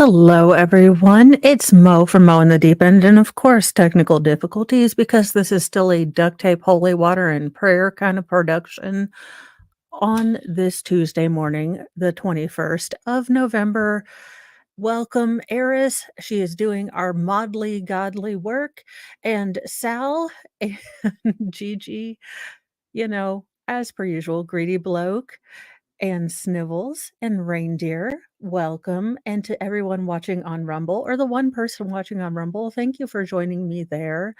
Hello, everyone. It's Mo from Mo in the Deep End, and of course, technical difficulties because this is still a duct tape, holy water, and prayer kind of production on this Tuesday morning, the 21st of November. Welcome, Eris. She is doing our modly, godly work, and Sal and Gigi, as per usual, greedy bloke and Snivels and Reindeer, welcome. And to everyone watching on Rumble, or the one person watching on Rumble, thank you for joining me there.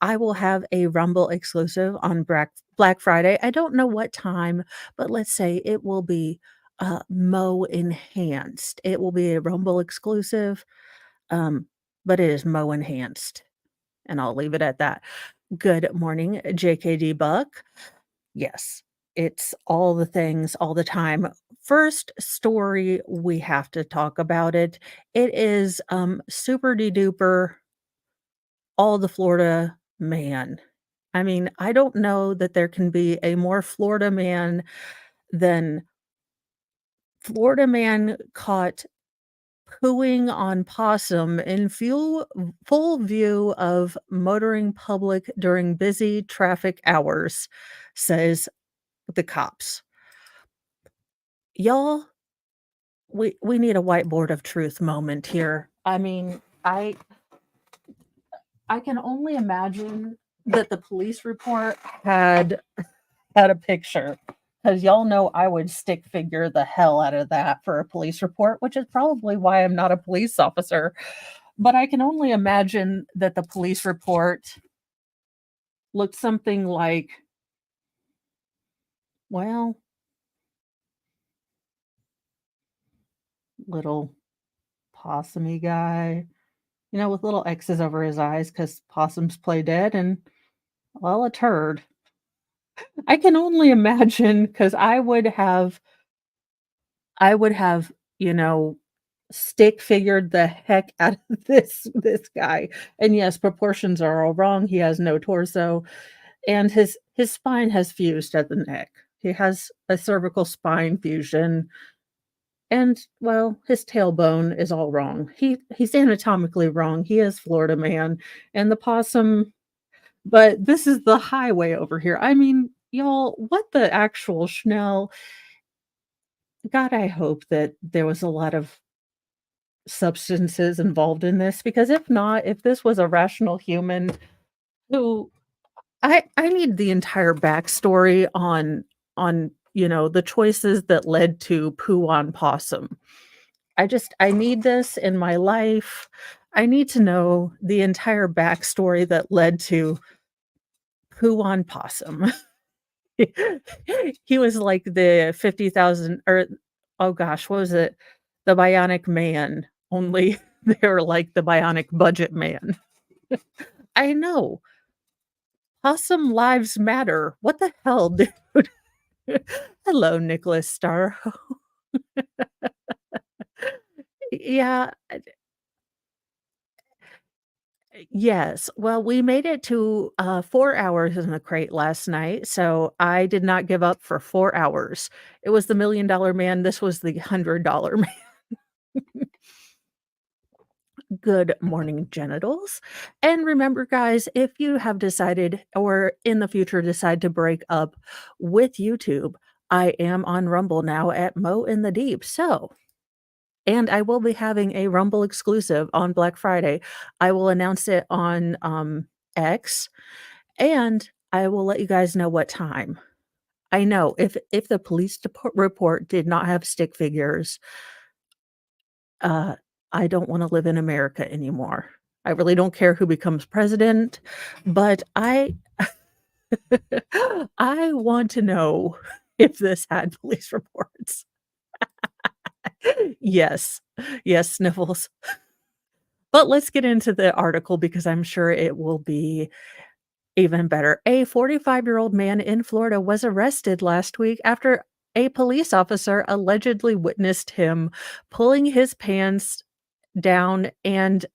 I will have a Rumble exclusive on Black Friday. I don't know what time, but let's say it will be Mo enhanced. It will be a Rumble exclusive, um, but it is Mo enhanced. And I'll leave it at that. Good morning, JKD Buck. Yes, it's all the things all the time. First story, we have to talk about it. It is, super de duper all the Florida man. I mean, I don't know that there can be a more Florida man than Florida man caught pooing on possum in full view of motoring public during busy traffic hours, says the cops. Y'all, we need a whiteboard of truth moment here. I mean, I can only imagine that the police report had a picture, because y'all know I would stick figure the hell out of that for a police report, which is probably why I'm not a police officer. But I can only imagine that the police report looked something like, well, little possumy guy, with little X's over his eyes because possums play dead and, well, a turd. I can only imagine because I would have, you know, stick figured the heck out of this guy. And yes, proportions are all wrong. He has no torso, and his spine has fused at the neck. He has a cervical spine fusion, and well, his tailbone is all wrong. He's anatomically wrong. He is Florida man, and the possum. But this is the highway over here. I mean, y'all, what the actual Schnell? God, I hope that there was a lot of substances involved in this, because if not, if this was a rational human who I need the entire backstory on the choices that led to poo on possum. I need this in my life. I need to know the entire backstory that led to poo on possum. He was like the 50,000, or oh gosh, what was it? The Bionic Man, only they were like the Bionic Budget Man. I know. Possum lives matter. What the hell, dude? Hello, Nicholas Star. Yeah, yes. Well, we made it to 4 hours in the crate last night, so I did not give up for 4 hours. It was the $1,000,000 man, this was the $100 man. Good morning, genitals. And remember, guys, if you have decided or in the future decide to break up with YouTube, I am on Rumble now at Mo in the Deep. So, and I will be having a Rumble exclusive on Black Friday. I will announce it on X, and I will let you guys know what time. I know if the police report did not have stick figures, uh, I don't wanna live in America anymore. I really don't care who becomes president, but I want to know if this had police reports. Yes. Yes, sniffles. But let's get into the article because I'm sure it will be even better. A 45-year-old man in Florida was arrested last week after a police officer allegedly witnessed him pulling his pants down and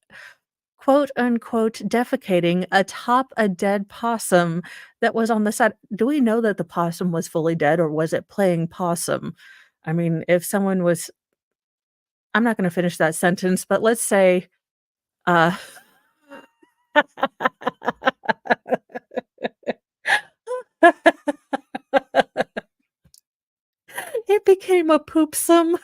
quote unquote defecating atop a dead possum that was on the side. Do we know that the possum was fully dead, or was it playing possum? I mean, if someone was I'm not gonna finish that sentence, but let's say, uh it became a poopsome.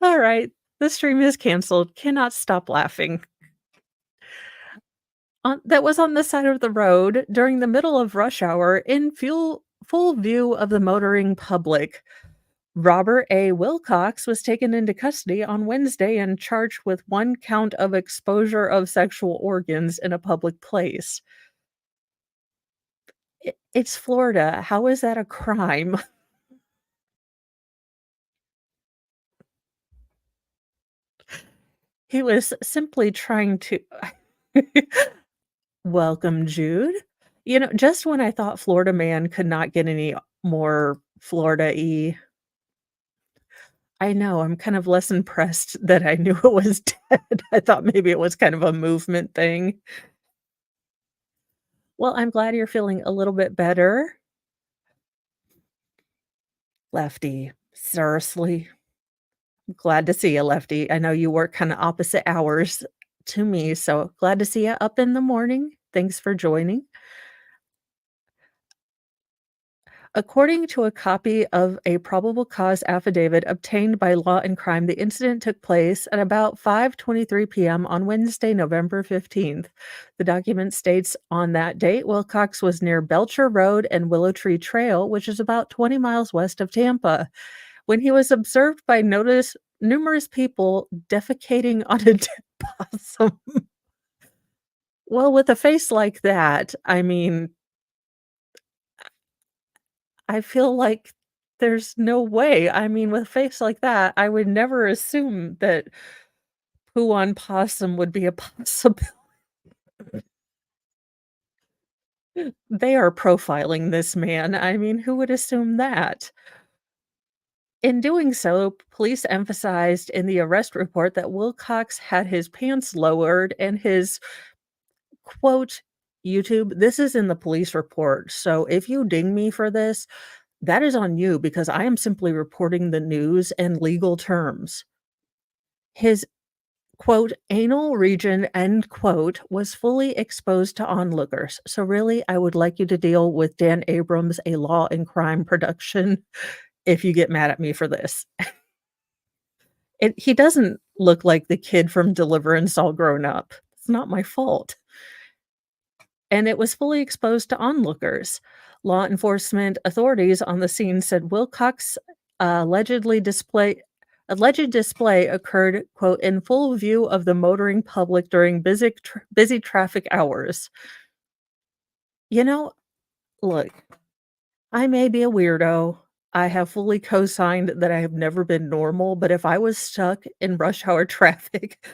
Alright, the stream is canceled, cannot stop laughing. That was on the side of the road during the middle of rush hour in full view of the motoring public. Robert A. Wilcox was taken into custody on Wednesday and charged with 1 count of exposure of sexual organs in a public place. It's Florida. How is that a crime? He was simply trying to welcome, Jude. You know, just when I thought Florida man could not get any more Florida-y. I know, I'm kind of less impressed that I knew it was dead. I thought maybe it was kind of a movement thing. Well, I'm glad you're feeling a little bit better. Lefty, seriously? Glad to see you, Lefty. I know you work kinda opposite hours to me, so glad to see you up in the morning. Thanks for joining. According to a copy of a probable cause affidavit obtained by Law and Crime, the incident took place at about 5:23 p.m. on Wednesday, November 15th. The document states on that date, Wilcox was near Belcher Road and Willow Tree Trail, which is about 20 miles west of Tampa, when he was observed by notice numerous people defecating on a dead possum. Well, with a face like that, I mean, I feel like there's no way. I mean, with a face like that, I would never assume that poo on possum would be a possibility. They are profiling this man. I mean, who would assume that? In doing so, police emphasized in the arrest report that Wilcox had his pants lowered and his quote, YouTube, this is in the police report. So if you ding me for this, that is on you because I am simply reporting the news and legal terms. His quote, "anal region," end quote, was fully exposed to onlookers. So really, I would like you to deal with Dan Abrams, a Law and Crime production, if you get mad at me for this. He doesn't look like the kid from Deliverance all grown up. It's not my fault. And it was fully exposed to onlookers. Law enforcement authorities on the scene said Wilcox alleged display occurred, quote, "in full view of the motoring public during busy traffic hours." You know, look, I may be a weirdo. I have fully co-signed that I have never been normal, but if I was stuck in rush hour traffic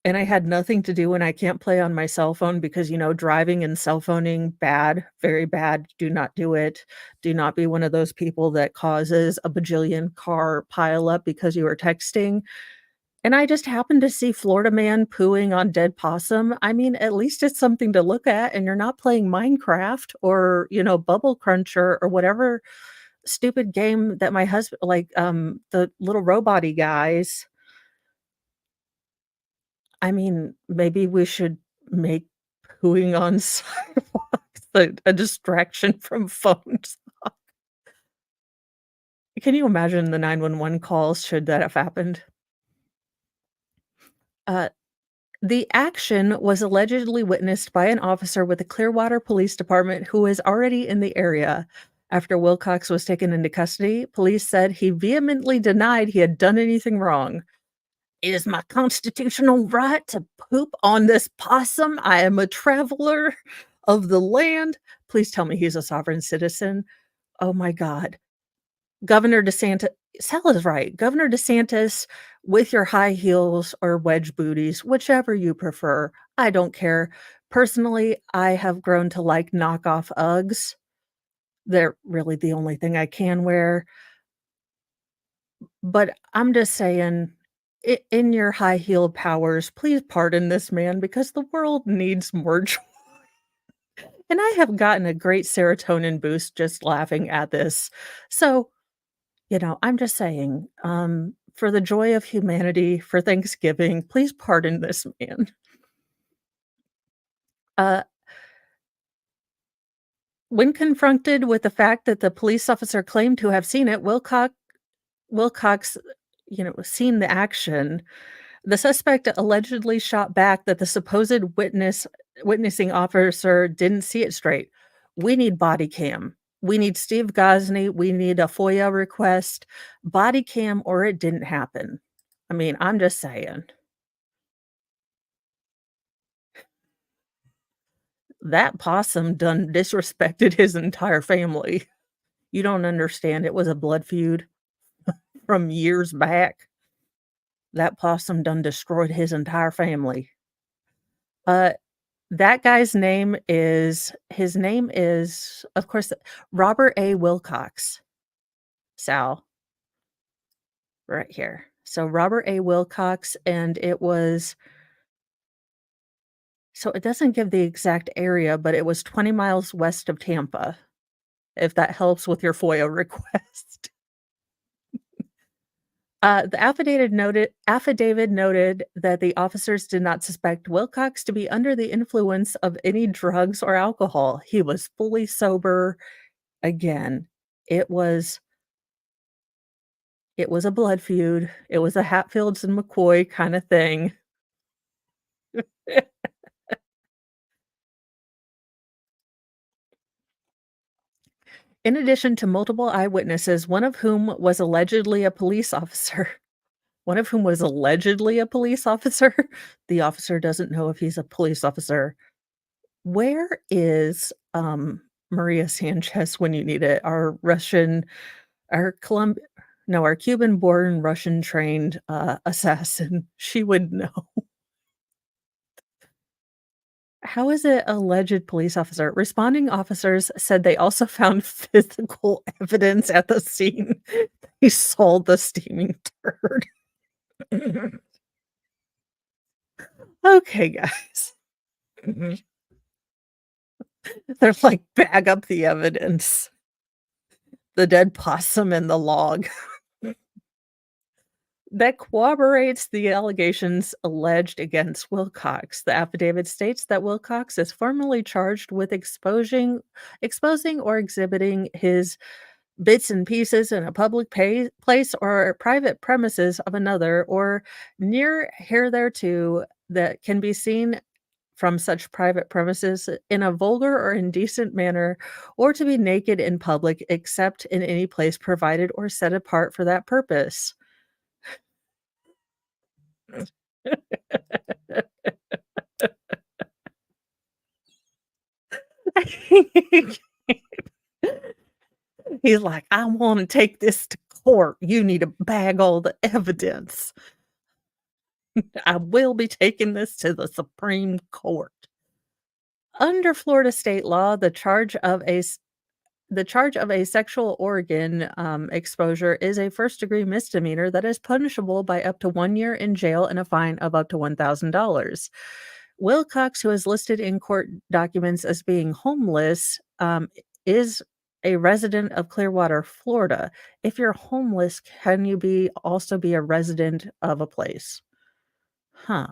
and I had nothing to do and I can't play on my cell phone because, driving and cell phoning, bad, very bad, do not do it. Do not be one of those people that causes a bajillion car pileup because you are texting. And I just happened to see Florida man pooing on dead possum. I mean, at least it's something to look at and you're not playing Minecraft or, Bubble Cruncher or whatever stupid game that my husband like, the little robot guys. I mean, maybe we should make pooing on sidewalks a distraction from phones. Can you imagine the 911 calls should that have happened? Uh, the action was allegedly witnessed by an officer with the Clearwater Police Department who is already in the area. After Wilcox was taken into custody, police said he vehemently denied he had done anything wrong. "It is my constitutional right to poop on this possum. I am a traveler of the land." Please tell me he's a sovereign citizen. Oh my god. Governor DeSantis, Sal is right. Governor DeSantis, with your high heels or wedge booties, whichever you prefer, I don't care. Personally, I have grown to like knockoff Uggs. They're really the only thing I can wear. But I'm just saying, in your high-heeled powers, please pardon this man because the world needs more joy. And I have gotten a great serotonin boost just laughing at this. So, I'm just saying, for the joy of humanity, for Thanksgiving, please pardon this man. Uh, when confronted with the fact that the police officer claimed to have seen it, Wilcox, seen the action. The suspect allegedly shot back that the supposed witnessing officer didn't see it straight. We need body cam. We need Steve Gosney. We need a FOIA request. Body cam or it didn't happen. I mean, I'm just saying. That possum done disrespected his entire family. You don't understand. It was a blood feud from years back. That possum done destroyed his entire family. Uh, that guy's name is, of course, Robert A. Wilcox. Sal, right here. So Robert A. Wilcox, and it doesn't give the exact area, but it was 20 miles west of Tampa, if that helps with your FOIA request. The affidavit noted that the officers did not suspect Wilcox to be under the influence of any drugs or alcohol. He was fully sober. Again, it was it was a blood feud. It was a Hatfields and McCoy kinda thing. In addition to multiple eyewitnesses, one of whom was allegedly a police officer, the officer doesn't know if he's a police officer. Where is, Maria Sanchez when you need it? Our Colomb no, our Cuban-born, Russian-trained, assassin. She would know. How is it alleged police officer? Responding officers said they also found physical evidence at the scene. They saw the steaming turd. Okay, guys. They're like, "Bag up the evidence." The dead possum and the log. That corroborates the allegations alleged against Wilcox. The affidavit states that Wilcox is formally charged with exposing or exhibiting his bits and pieces in a public place or private premises of another, or near here thereto that can be seen from such private premises in a vulgar or indecent manner, or to be naked in public except in any place provided or set apart for that purpose. He's like, "I wanna take this to court. You need to bag all the evidence. I will be taking this to the Supreme Court." Under Florida state law, the charge of a sexual organ, exposure is a first-degree misdemeanor that is punishable by up to 1 year in jail and a fine of up to $1,000. Wilcox, who is listed in court documents as being homeless, is a resident of Clearwater, Florida. If you're homeless, can you also be a resident of a place? Huh.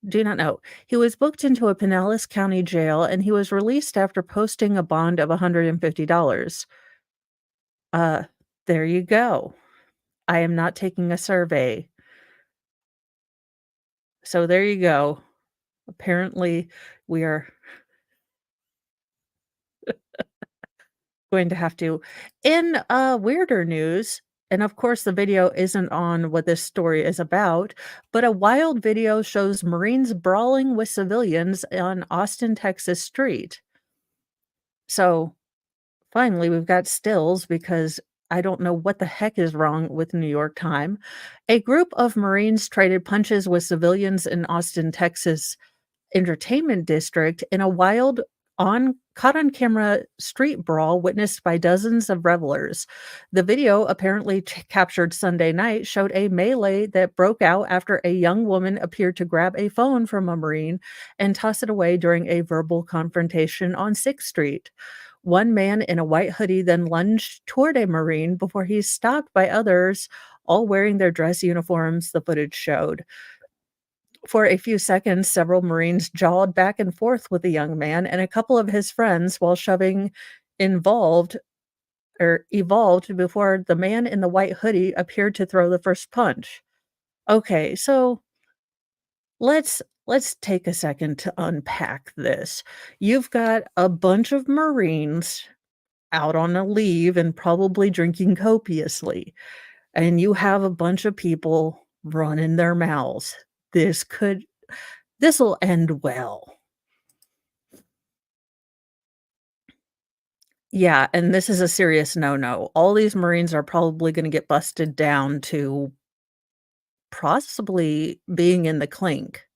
Do not know. He was booked into a Pinellas County jail and he was released after posting a bond of $150. Uh, there you go. I am not taking a survey. So there you go. Apparently, we are going to have to. In weirder news, and of course, the video isn't on what this story is about, but a wild video shows Marines brawling with civilians on Austin, Texas street. So finally, we've got stills because I don't know what the heck is wrong with New York time. A group of Marines traded punches with civilians in Austin, Texas entertainment district in a wild on caught on camera street brawl witnessed by dozens of revelers. The video, apparently captured Sunday night, showed a melee that broke out after a young woman appeared to grab a phone from a Marine and toss it away during a verbal confrontation on 6th Street. One man in a white hoodie then lunged toward a Marine before he's stopped by others, all wearing their dress uniforms, the footage showed. For a few seconds, several Marines jawed back and forth with the young man and a couple of his friends while shoving involved or evolved before the man in the white hoodie appeared to throw the first punch. Okay, so let's take a second to unpack this. You've got a bunch of Marines out on a leave and probably drinking copiously, and you have a bunch of people running their mouths. This could this'll end well. Yeah, and this is a serious no-no. All these Marines are probably gonna get busted down to possibly being in the clink.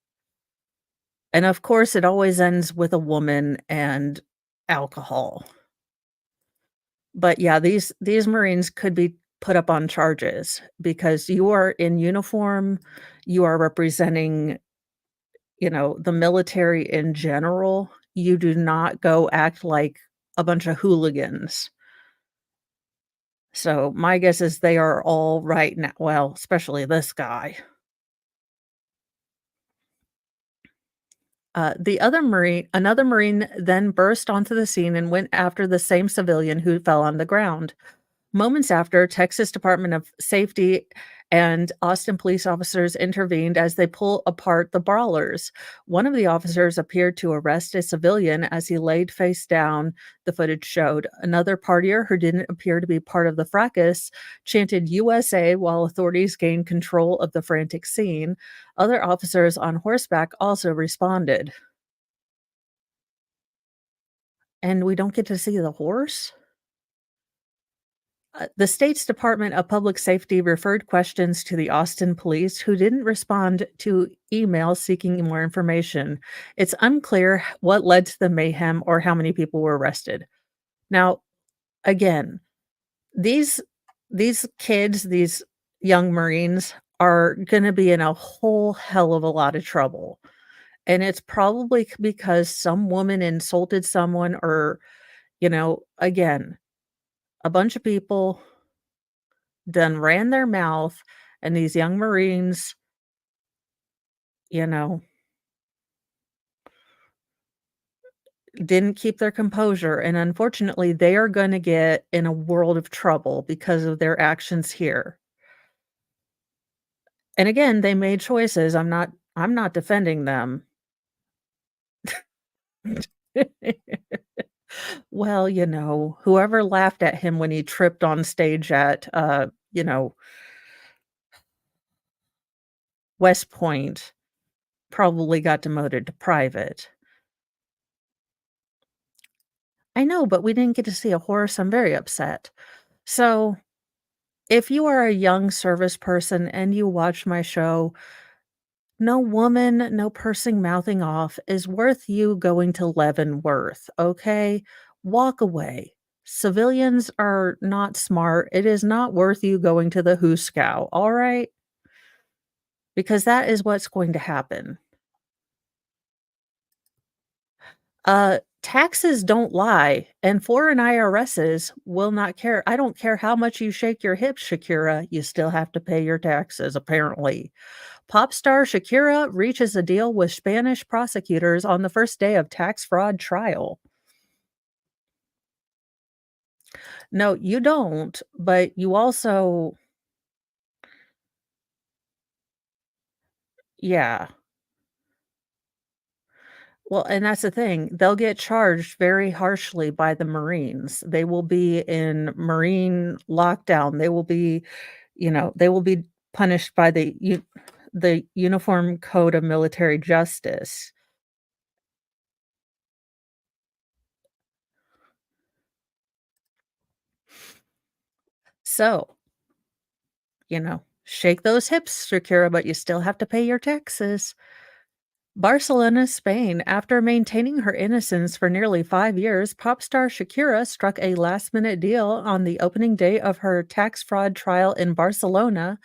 And of course, it always ends with a woman and alcohol. But yeah, these Marines could be put up on charges because you are in uniform, you are representing, the military in general. You do not go act like a bunch of hooligans. So my guess is they are all right now, well, especially this guy. The other Marine Another Marine then burst onto the scene and went after the same civilian who fell on the ground. Moments after, Texas Department of Safety and Austin police officers intervened as they pull apart the brawlers. One of the officers appeared to arrest a civilian as he laid face down, the footage showed. Another partier who didn't appear to be part of the fracas chanted USA while authorities gained control of the frantic scene. Other officers on horseback also responded. And we don't get to see the horse? The state's Department of Public Safety referred questions to the Austin police, who didn't respond to emails seeking more information. It's unclear what led to the mayhem or how many people were arrested. Now, again, these these kids, these young Marines are going to be in a whole hell of a lot of trouble. And it's probably because some woman insulted someone or, again, a bunch of people done ran their mouth, and these young Marines, you know, didn't keep their composure, and unfortunately, they are gonna get in a world of trouble because of their actions here. And again, they made choices, I'm not defending them. Well, whoever laughed at him when he tripped on stage at, West Point probably got demoted to private. I know, but we didn't get to see a horse, I'm very upset. So, if you are a young service person and you watch my show, no woman, no person mouthing off is worth you going to Leavenworth, okay? Walk away. Civilians are not smart. It is not worth you going to the Hooskow, all right? Because that is what's going to happen. Taxes don't lie, and foreign IRSs will not care. I don't care how much you shake your hips, Shakira, you still have to pay your taxes, apparently. Pop star Shakira reaches a deal with Spanish prosecutors on the first day of tax fraud trial. No, you don't, but you also yeah. Well, and that's the thing, they'll get charged very harshly by the Marines. They will be in Marine lockdown. They will be punished by the Uniform Code of Military Justice. So, shake those hips, Shakira, but you still have to pay your taxes. Barcelona, Spain. After maintaining her innocence for nearly 5 years, pop star Shakira struck a last minute deal on the opening day of her tax fraud trial in Barcelona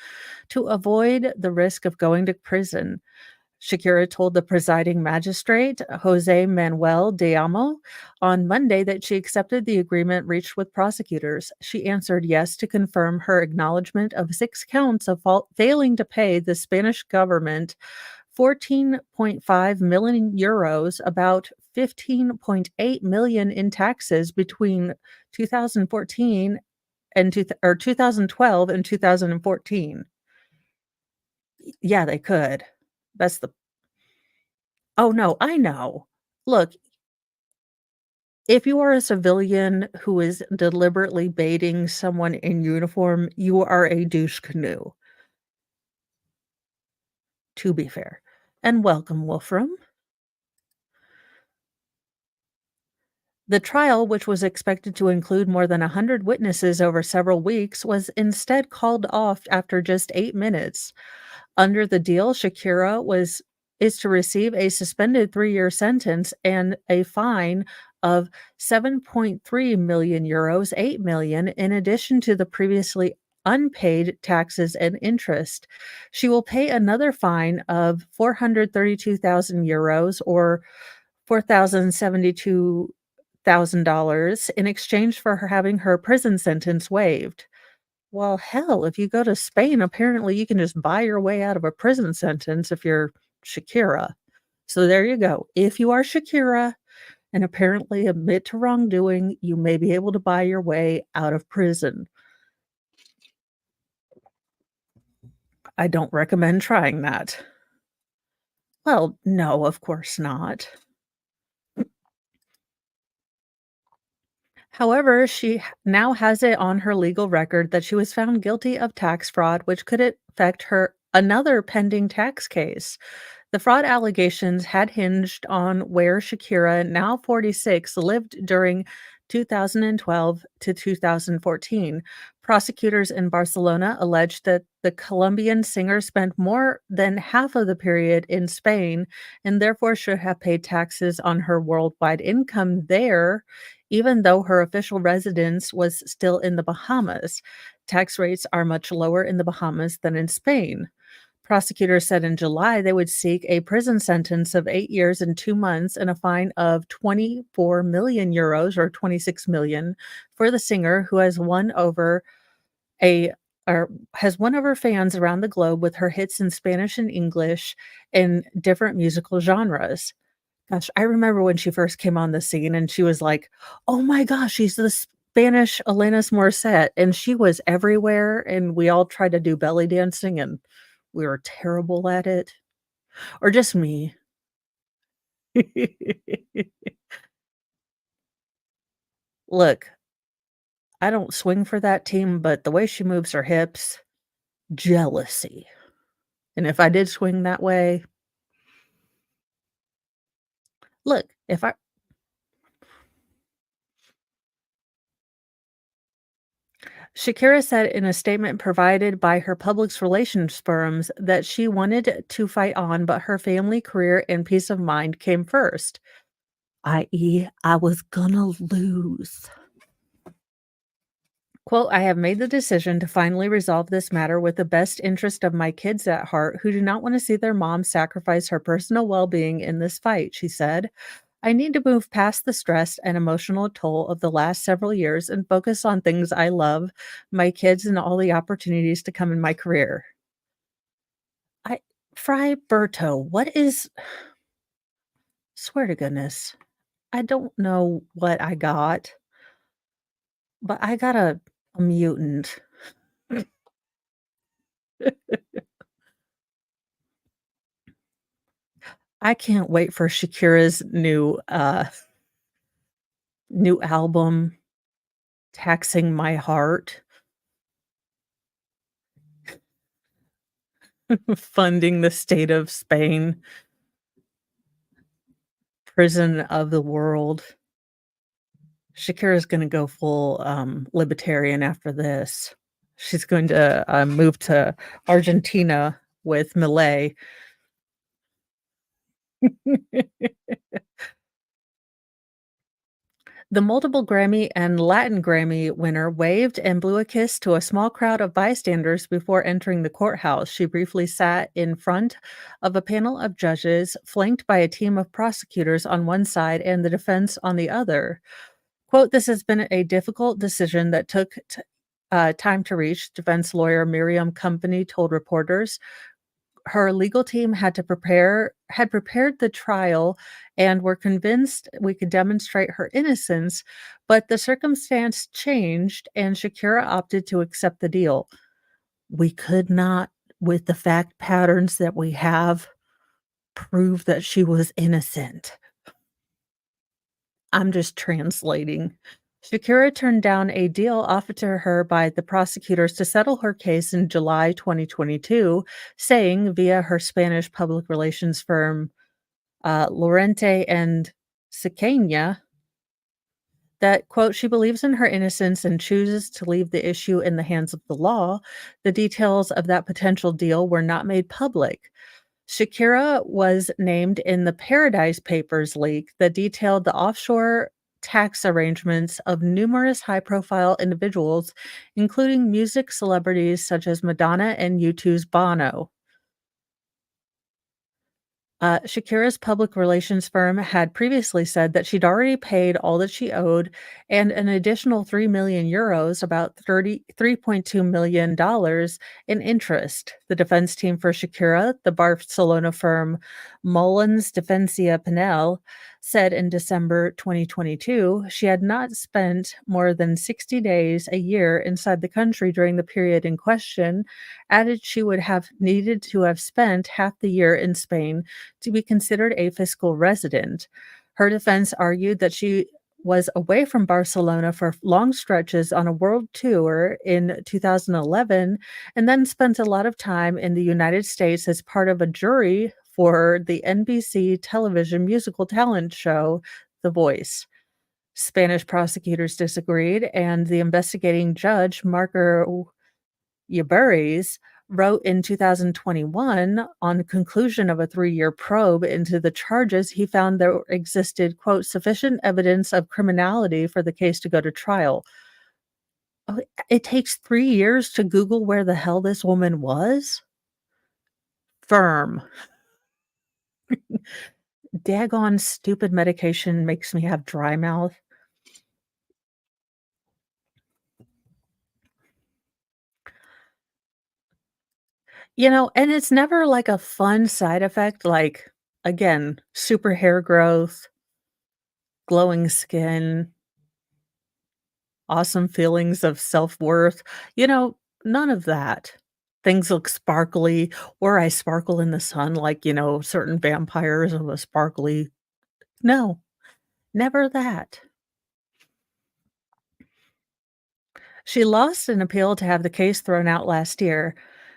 to avoid the risk of going to prison. Shakira told the presiding magistrate, Jose Manuel de Amo, on Monday that she accepted the agreement reached with prosecutors. She answered yes to confirm her acknowledgement of 6 counts of failing to pay the Spanish government 14.5 million euros, about 15.8 million in taxes between 2014 and 2012 and 2014. Yeah, they could. That's the Oh, no, I know. Look, if you are a civilian who is deliberately baiting someone in uniform, you are a douche canoe, to be fair. And welcome, Wolfram. The trial, which was expected to include more than 100 witnesses over several weeks, was instead called off after just 8 minutes. Under the deal, Shakira was is to receive a suspended 3-year sentence and a fine of 7.3 million euros, 8 million, in addition to the previously unpaid taxes and interest. She will pay another fine of 432,000 euros, or $4,072,000, in exchange for her having her prison sentence waived. Well, hell, if you go to Spain, apparently you can just buy your way out of a prison sentence if you're Shakira. So there you go. If you are Shakira and apparently admit to wrongdoing, you may be able to buy your way out of prison. I don't recommend trying that. Well, no, of course not. However, now has it on her legal record that she was found guilty of tax fraud, which could affect her another pending tax case. The fraud allegations had hinged on where Shakira, now 46, lived during 2012 to 2014. Prosecutors in Barcelona alleged that the Colombian singer spent more than half of the period in Spain and therefore should have paid taxes on her worldwide income there, even though her official residence was still in the Bahamas. Tax rates are much lower in the Bahamas than in Spain. Prosecutors said in July they would seek a prison sentence of 8 years and 2 months and a fine of 24 million euros, or 26 million, for the singer, who a has won over fans around the globe with her hits in Spanish and English in different musical genres. Gosh, I remember when she first came on the scene and she was like, "Oh my gosh, she's the Spanish Alanis Morissette," and she was everywhere, and we all tried to do belly dancing, and we were terrible at it. Or just me. Look, I don't swing for that team, but the way she moves her hips, jealousy. And if I did swing that way, look, if I Shakira said in a statement provided by her public relations firms that she wanted to fight on, but her family, career, and peace of mind came first, i.e., I was gonna lose. Quote, "I have made the decision to finally resolve this matter with the best interest of my kids at heart, who do not want to see their mom sacrifice her personal well being in this fight," she said. "I need to move past the stress and emotional toll of the last several years and focus on things I love, my kids, and all the opportunities to come in my career." I Fry Berto, what is swear to goodness, I don't know what I got, but I got a mutant. I can't wait for Shakira's new album, "Taxing My Heart," funding the state of Spain, prison of the world. Shakira's gonna go full, libertarian after this. She's going to, move to Argentina with Milei. The multiple Grammy and Latin Grammy winner waved and blew a kiss to a small crowd of bystanders before entering the courthouse. She briefly sat in front of a panel of judges, flanked by a team of prosecutors on one side and the defense on the other. Quote, "This has been a difficult decision that took time to reach," defense lawyer Miriam Company told reporters. Her legal team had prepared the trial and were convinced we could demonstrate her innocence, but the circumstance changed and Shakira opted to accept the deal. We could not, with the fact patterns that we have, prove that she was innocent. I'm just translating. Shakira turned down a deal offered to her by the prosecutors to settle her case in July 2022, saying via her Spanish public relations firm, Lorente and Sequeña, that, quote, "She believes in her innocence and chooses to leave the issue in the hands of the law." The details of that potential deal were not made public. Shakira was named in the Paradise Papers leak that detailed the offshore tax arrangements of numerous high-profile individuals, including music celebrities such as Madonna and U2's Bono. Shakira's public relations firm had previously said that she'd already paid all that she owed and an additional 3 million euros, about $33.2 million in interest. The defense team for Shakira, the Barcelona firm Mullins Defensia Penel, said in December 2022 she had not spent more than 60 days a year inside the country during the period in question, added she would have needed to have spent half the year in Spain to be considered a fiscal resident. Her defense argued that she was away from Barcelona for long stretches on a world tour in 2011 and then spent a lot of time in the United States as part of a jury for the NBC television musical talent show, The Voice. Spanish prosecutors disagreed, and the investigating judge, Marco Yaburis, wrote in 2021 on the conclusion of a 3-year probe into the charges, he found there existed, quote, "sufficient evidence of criminality for the case to go to trial." Oh, it takes 3 years to Google where the hell this woman was? Firm. Daggone stupid medication makes me have dry mouth. And it's never like a fun side effect, like, again, super hair growth, glowing skin, awesome feelings of self-worth, none of that. Things look sparkly, or I sparkle in the sun like, certain vampires of a sparkly. No, never that. She lost an appeal to have the case thrown out last year.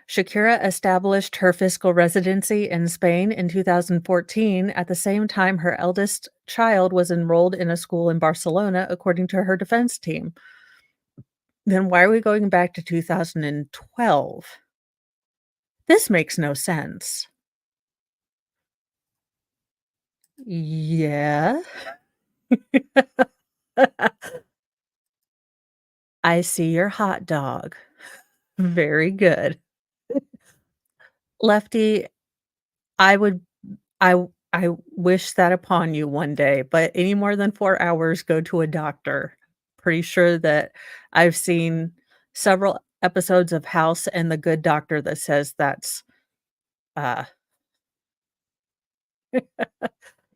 Shakira established her fiscal residency in Spain in 2014 at the same time her eldest child was enrolled in a school in Barcelona, according to her defense team. Then why are we going back to 2012? This makes no sense. Yeah. I see your hot dog. Very good. Lefty, I would I wish that upon you one day, but any more than 4 hours, go to a doctor. Pretty sure that I've seen several episodes of House and the Good Doctor that says that's, uh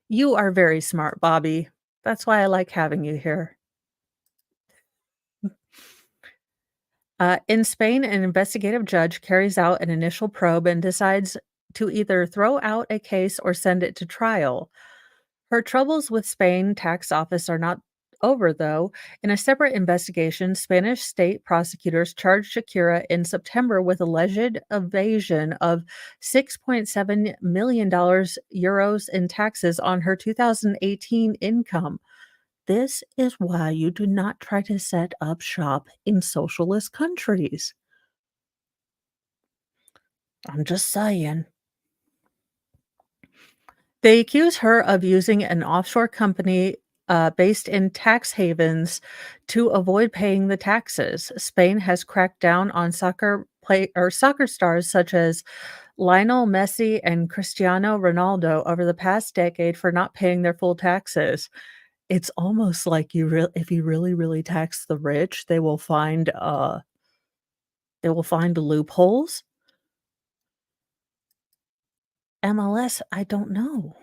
you are very smart, Bobby. That's why I like having you here. In Spain, an investigative judge carries out an initial probe and decides to either throw out a case or send it to trial. Her troubles with Spain tax office are not over, though. In a separate investigation, Spanish state prosecutors charged Shakira in September with alleged evasion of $6.7 million euros in taxes on her 2018 income. This is why you do not try to set up shop in socialist countries. I'm just saying. They accuse her of using an offshore company based in tax havens to avoid paying the taxes. Spain has cracked down on soccer stars such as Lionel Messi and Cristiano Ronaldo over the past decade for not paying their full taxes. It's almost like if you really, really tax the rich, they will find loopholes. MLS, I don't know.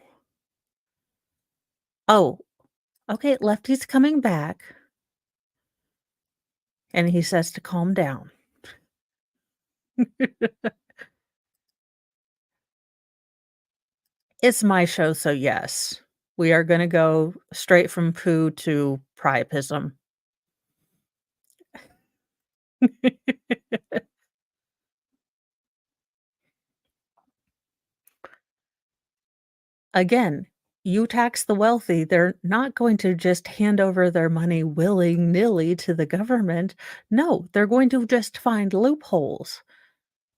Oh, okay, Lefty's coming back, and he says to calm down. It's my show, so yes. We are gonna go straight from poo to priapism. Again, you tax the wealthy, they're not going to just hand over their money willy-nilly to the government. No, they're going to just find loopholes.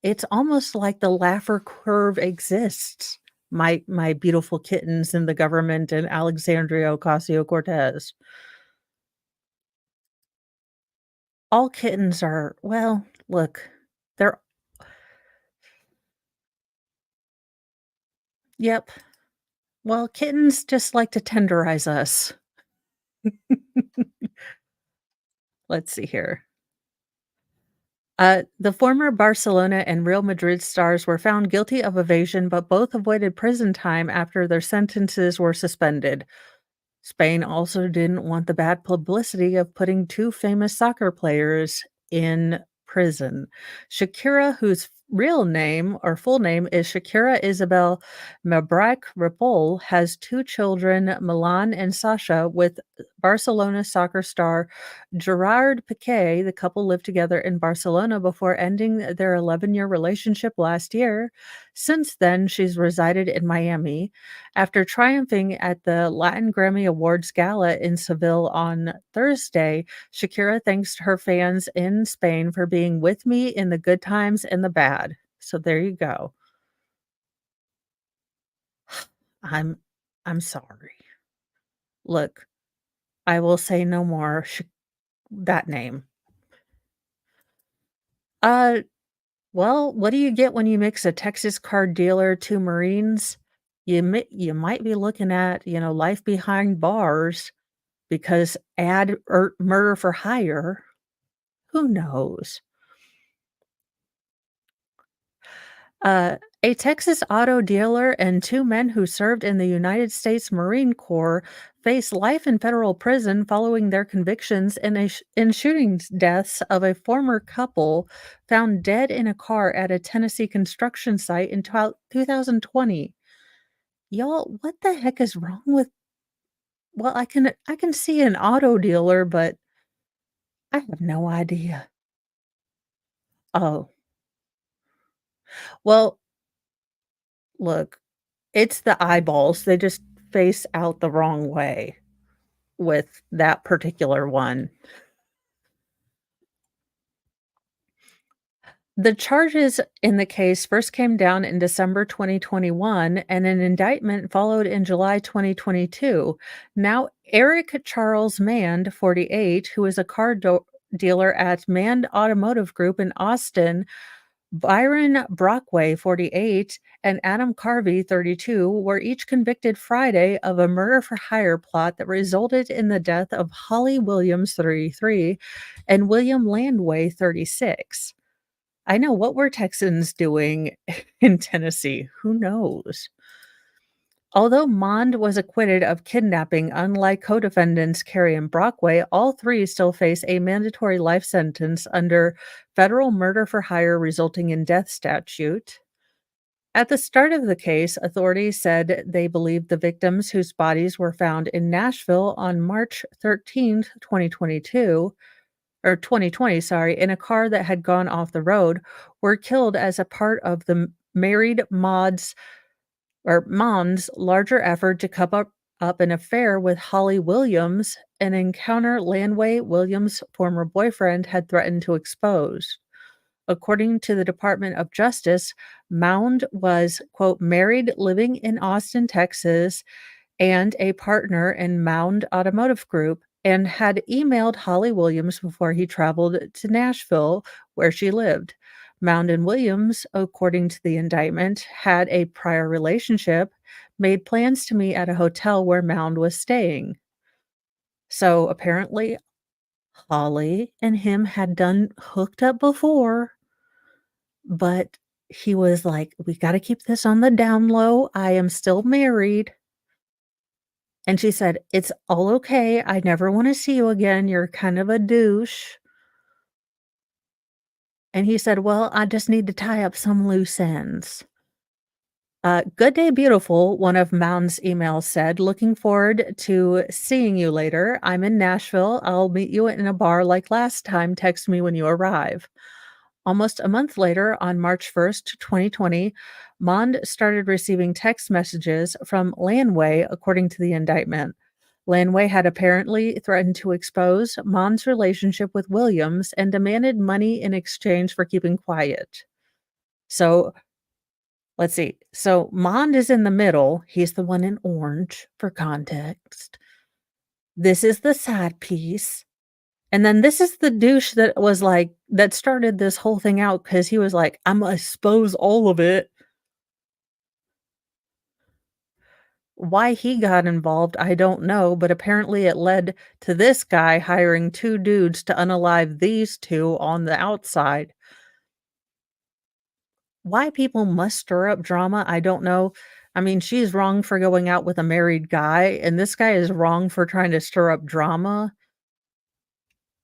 It's almost like the Laffer curve exists. My beautiful kittens in the government and Alexandria Ocasio-Cortez. All kittens are well, look, they're yep. Well, kittens just like to tenderize us. Let's see here. The former Barcelona and Real Madrid stars were found guilty of evasion, but both avoided prison time after their sentences were suspended. Spain also didn't want the bad publicity of putting two famous soccer players in prison. Shakira, whose real name or full name is Shakira Isabel Mabrak Ripoll, has two children, Milan and Sasha, with Barcelona soccer star Gerard Piqué. The couple lived together in Barcelona before ending their 11-year relationship last year. Since then, she's resided in Miami. After triumphing at the Latin Grammy Awards Gala in Seville on Thursday, Shakira thanks her fans in Spain for being with me in the good times and the bad. So there you go. I'm I'm sorry. Look, I will say no more that name. Uh, well, what do you get when you mix a Texas car dealer, 2 Marines? You might be looking at, life behind bars because murder for hire. Who knows? A Texas auto dealer and 2 men who served in the United States Marine Corps face life in federal prison following their convictions in shooting deaths of a former couple found dead in a car at a Tennessee construction site in 2020. Y'all, what the heck is wrong with well, I can see an auto dealer, but I have no idea. Oh, well, look, it's the eyeballs, they just face out the wrong way with that particular one. The charges in the case first came down in December 2021, and an indictment followed in July 2022. Now, Eric Charles Mand, 48, who is a dealer at Mand Automotive Group in Austin, Byron Brockway, 48, and Adam Carvey, 32, were each convicted Friday of a murder for hire plot that resulted in the death of Holly Williams, 33, and William Landway, 36. I know what were Texans doing in Tennessee. Who knows? Although Mond was acquitted of kidnapping, unlike co-defendants Carey and Brockway, all three still face a mandatory life sentence under federal murder for hire resulting in death statute. At the start of the case, authorities said they believed the victims whose bodies were found in Nashville on March 13th, 2022, or 2020, sorry, in a car that had gone off the road, were killed as a part of the married mods or mom's larger effort to cover up an affair with Holly Williams, an encounter Landway Williams' former boyfriend had threatened to expose. According to the Department of Justice, Mound was, quote, married, living in Austin, Texas, and a partner in Mound Automotive Group, and had emailed Holly Williams before he traveled to Nashville, where she lived. Mound and Williams, according to the indictment, had a prior relationship, made plans to meet at a hotel where Mound was staying. So apparently, Holly and him had done hooked up before, but he was like, "We gotta keep this on the down low. I am still married." And she said, "It's all okay. I never wanna see you again. You're kind of a douche." And he said, "Well, I just need to tie up some loose ends." "Good day, beautiful," one of Mound's emails said. "Looking forward to seeing you later. I'm in Nashville. I'll meet you in a bar like last time. Text me when you arrive." Almost a month later, on March 1st, 2020, Mond started receiving text messages from Lanway, according to the indictment. Lanway had apparently threatened to expose Mond's relationship with Williams and demanded money in exchange for keeping quiet. So let's see. So Mond is in the middle. He's the one in orange for context. This is the side piece. And then this is the douche that was like, that started this whole thing out because he was like, "Imma expose all of it." Why he got involved, I don't know, but apparently it led to this guy hiring 2 dudes to unalive these 2 on the outside. Why people must stir up drama, I don't know. I mean, she's wrong for going out with a married guy, and this guy is wrong for trying to stir up drama.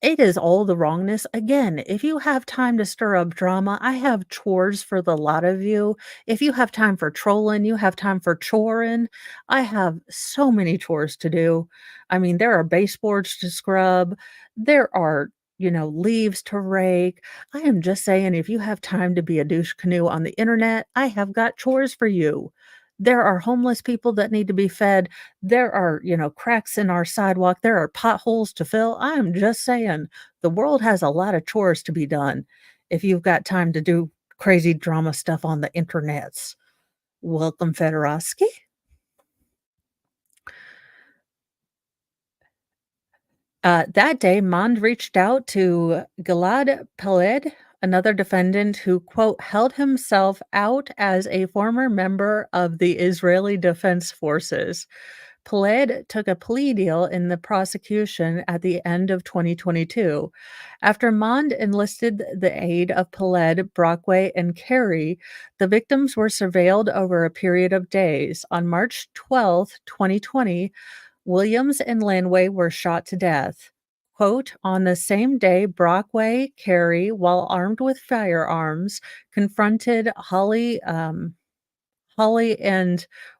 It is all the wrongness. Again, if you have time to stir up drama, I have chores for the lot of you. If you have time for trolling, you have time for choring. I have so many chores to do. I mean, there are baseboards to scrub. There are, leaves to rake. I am just saying, if you have time to be a douche canoe on the internet, I have got chores for you. There are homeless people that need to be fed. There are, cracks in our sidewalk. There are potholes to fill. I am just saying, the world has a lot of chores to be done if you've got time to do crazy drama stuff on the internets. Welcome, Fedorowski. That day, Mond reached out to Gilad Peled, another defendant who, quote, held himself out as a former member of the Israeli Defense Forces. Peled took a plea deal in the prosecution at the end of 2022. After Mond enlisted the aid of Peled, Brockway, and Carey, the victims were surveilled over a period of days. On March 12th, 2020, Williams and Lanway were shot to death. Quote, on the same day, Brockway, Carey, while armed with firearms, confronted Holly and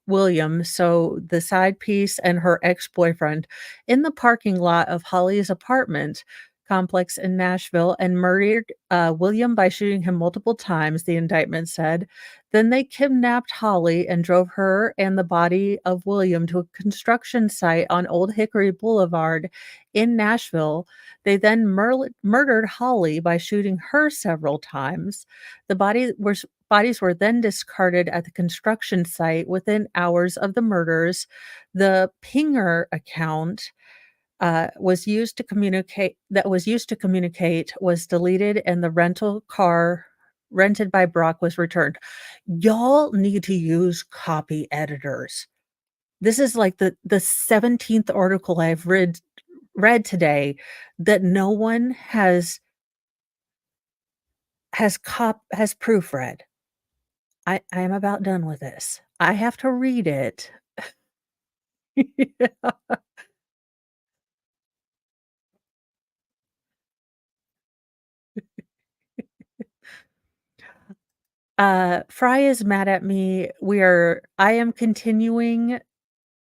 William, so the side piece and her ex-boyfriend, in the parking lot of Holly's apartment complex in Nashville and murdered William by shooting him multiple times, the indictment said. Then they kidnapped Holly and drove her and the body of William to a construction site on Old Hickory Boulevard in Nashville. They then murdered Holly by shooting her several times. The bodies were then discarded at the construction site within hours of the murders. The Pinger account was used to communicate was deleted and the rental car rented by Brock was returned. Y'all need to use copy editors. This is like the 17th article I've read today that no one has proofread. I am about done with this. I have to read it. Fry is mad at me. I am continuing.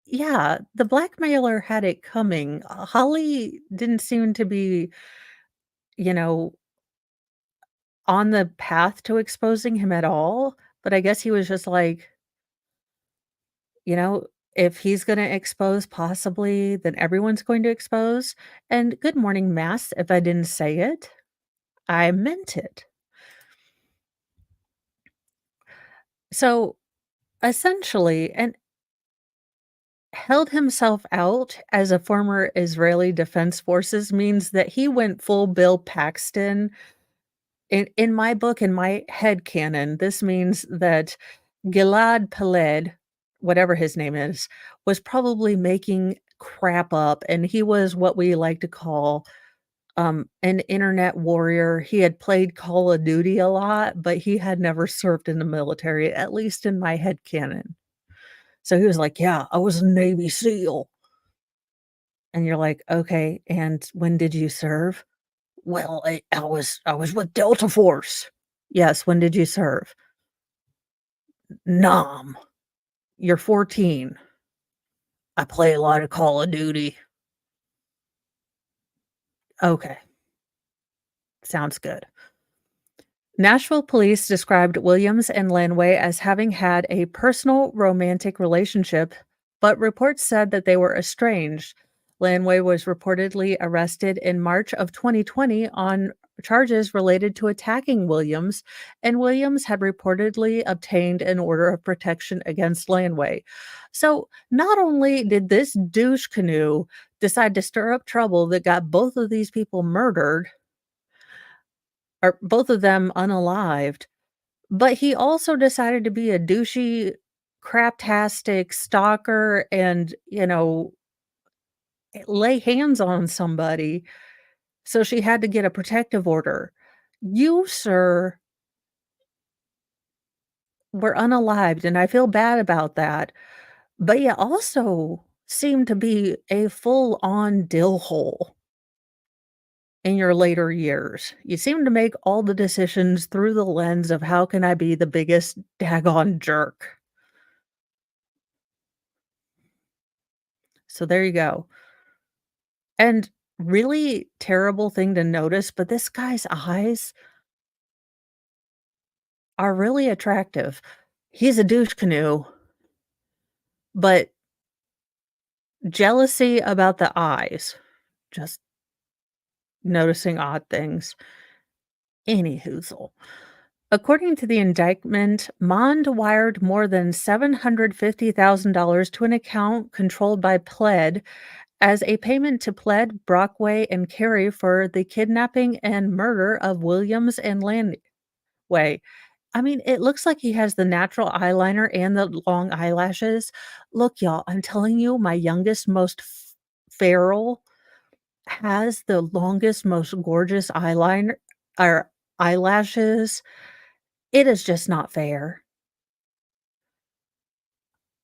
Yeah, the blackmailer had it coming. Holly didn't seem to be, you know, on the path to exposing him at all, but I guess he was just like, you know, if he's gonna expose possibly, then everyone's going to expose. And good morning, Mass, if I didn't say it, I meant it. So, essentially, and held himself out as a former Israeli Defense Forces means that he went full Bill Paxton. In my book, in my head canon, this means that Gilad Peled, whatever his name is, was probably making crap up, and he was what we like to call, an internet warrior. He had played Call of Duty a lot, but he had never served in the military, at least in my head canon. So he was like, "Yeah, I was a Navy SEAL." And you're like, "Okay, and when did you serve?" "Well, I was with Delta Force." "Yes, when did you serve?" "Nam." "You're 14." "I play a lot of Call of Duty." "Okay, sounds good." Nashville police described Williams and Lanway as having had a personal romantic relationship, but reports said that they were estranged. Lanway was reportedly arrested in March of 2020 on charges related to attacking Williams, and Williams had reportedly obtained an order of protection against Lanway. So, not only did this douche canoe decide to stir up trouble that got both of these people murdered, or both of them unalived, but he also decided to be a douchey, craptastic stalker and, lay hands on somebody, so she had to get a protective order. You, sir, were unalived, and I feel bad about that, but you also seem to be a full-on dill hole in your later years. You seem to make all the decisions through the lens of how can I be the biggest daggone jerk. So there you go. And really terrible thing to notice, but this guy's eyes are really attractive. He's a douche canoe, but jealousy about the eyes, just noticing odd things. Any hoozle. According to the indictment, Mond wired more than $750,000 to an account controlled by Pled as a payment to Pled, Brockway, and Carey for the kidnapping and murder of Williams and Landway. I mean, it looks like he has the natural eyeliner and the long eyelashes. Look, y'all, I'm telling you, my youngest, most feral has the longest, most gorgeous eyeliner or eyelashes. It is just not fair.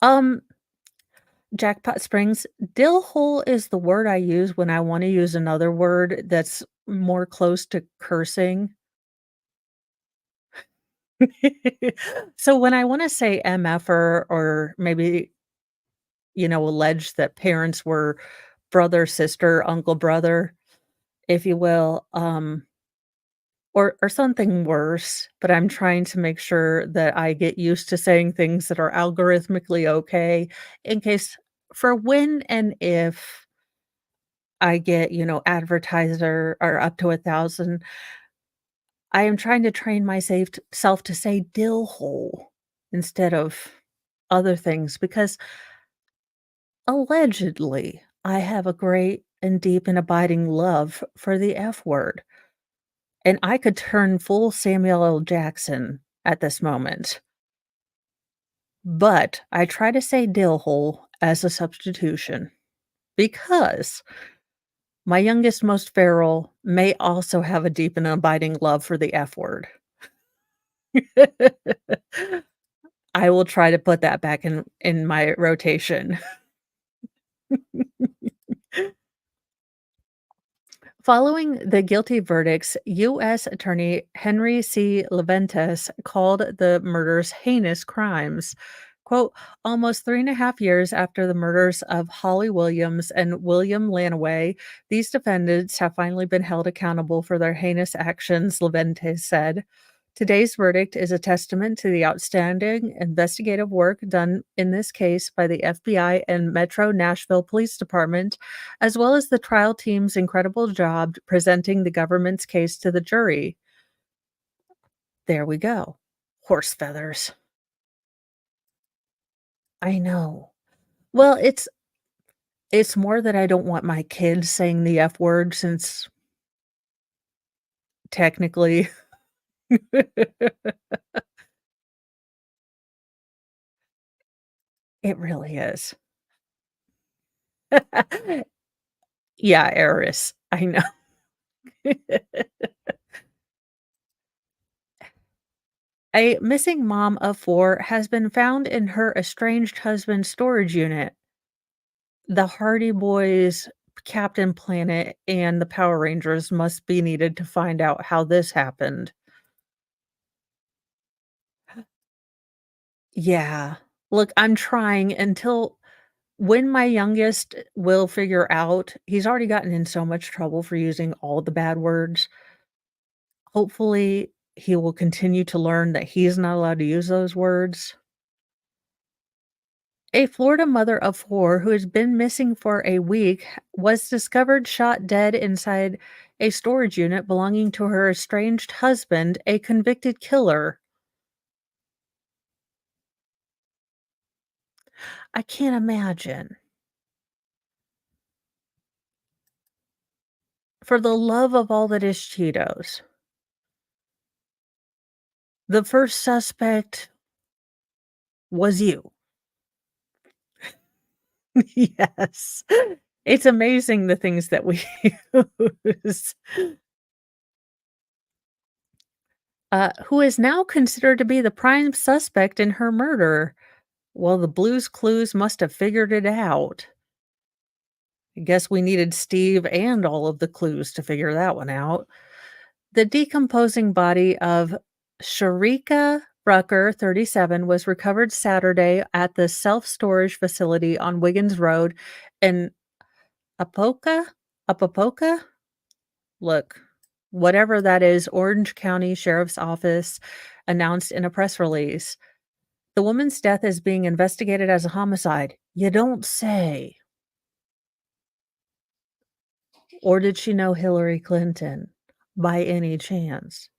Um, Jackpot Springs, dill hole is the word I use when I wanna use another word that's more close to cursing. So when I wanna say MFer or maybe, allege that parents were brother, sister, uncle, brother, if you will, or something worse, but I'm trying to make sure that I get used to saying things that are algorithmically okay in case for when and if I get, advertiser or up to 1,000, I am trying to train my self to say dill hole instead of other things because allegedly I have a great and deep and abiding love for the F word. And I could turn full Samuel L. Jackson at this moment, but I try to say dill hole as a substitution because my youngest, most feral may also have a deep and abiding love for the F word. I will try to put that back in my rotation. Following the guilty verdicts, U.S. Attorney Henry C. Leventis called the murders heinous crimes. Quote, almost 3.5 years after the murders of Holly Williams and William Lanaway, these defendants have finally been held accountable for their heinous actions, Leventis said. Today's verdict is a testament to the outstanding investigative work done in this case by the FBI and Metro Nashville Police Department, as well as the trial team's incredible job presenting the government's case to the jury. There we go. Horse feathers. I know. Well, it's It's more that I don't want my kids saying the F word since technically it really is. Yeah, heiress. I know. A missing mom of 4 has been found in her estranged husband's storage unit. The Hardy Boys, Captain Planet, and the Power Rangers must be needed to find out how this happened. Yeah. Look, I'm trying until when my youngest will figure out he's already gotten in so much trouble for using all the bad words. Hopefully, he will continue to learn that he's not allowed to use those words. A Florida mother of 4 who has been missing for a week was discovered shot dead inside a storage unit belonging to her estranged husband, a convicted killer. I can't imagine. For the love of all that is Cheetos. The first suspect was you. Yes. It's amazing the things that we use. Who is now considered to be the prime suspect in her murder. Well, the Blues Clues must have figured it out. I guess we needed Steve and all of the clues to figure that one out. The decomposing body of Sharika Rucker, 37, was recovered Saturday at the self-storage facility on Wiggins Road in Apoka? Apopoka? Look, whatever that is, Orange County Sheriff's Office announced in a press release. The woman's death is being investigated as a homicide. You don't say. Or did she know Hillary Clinton by any chance?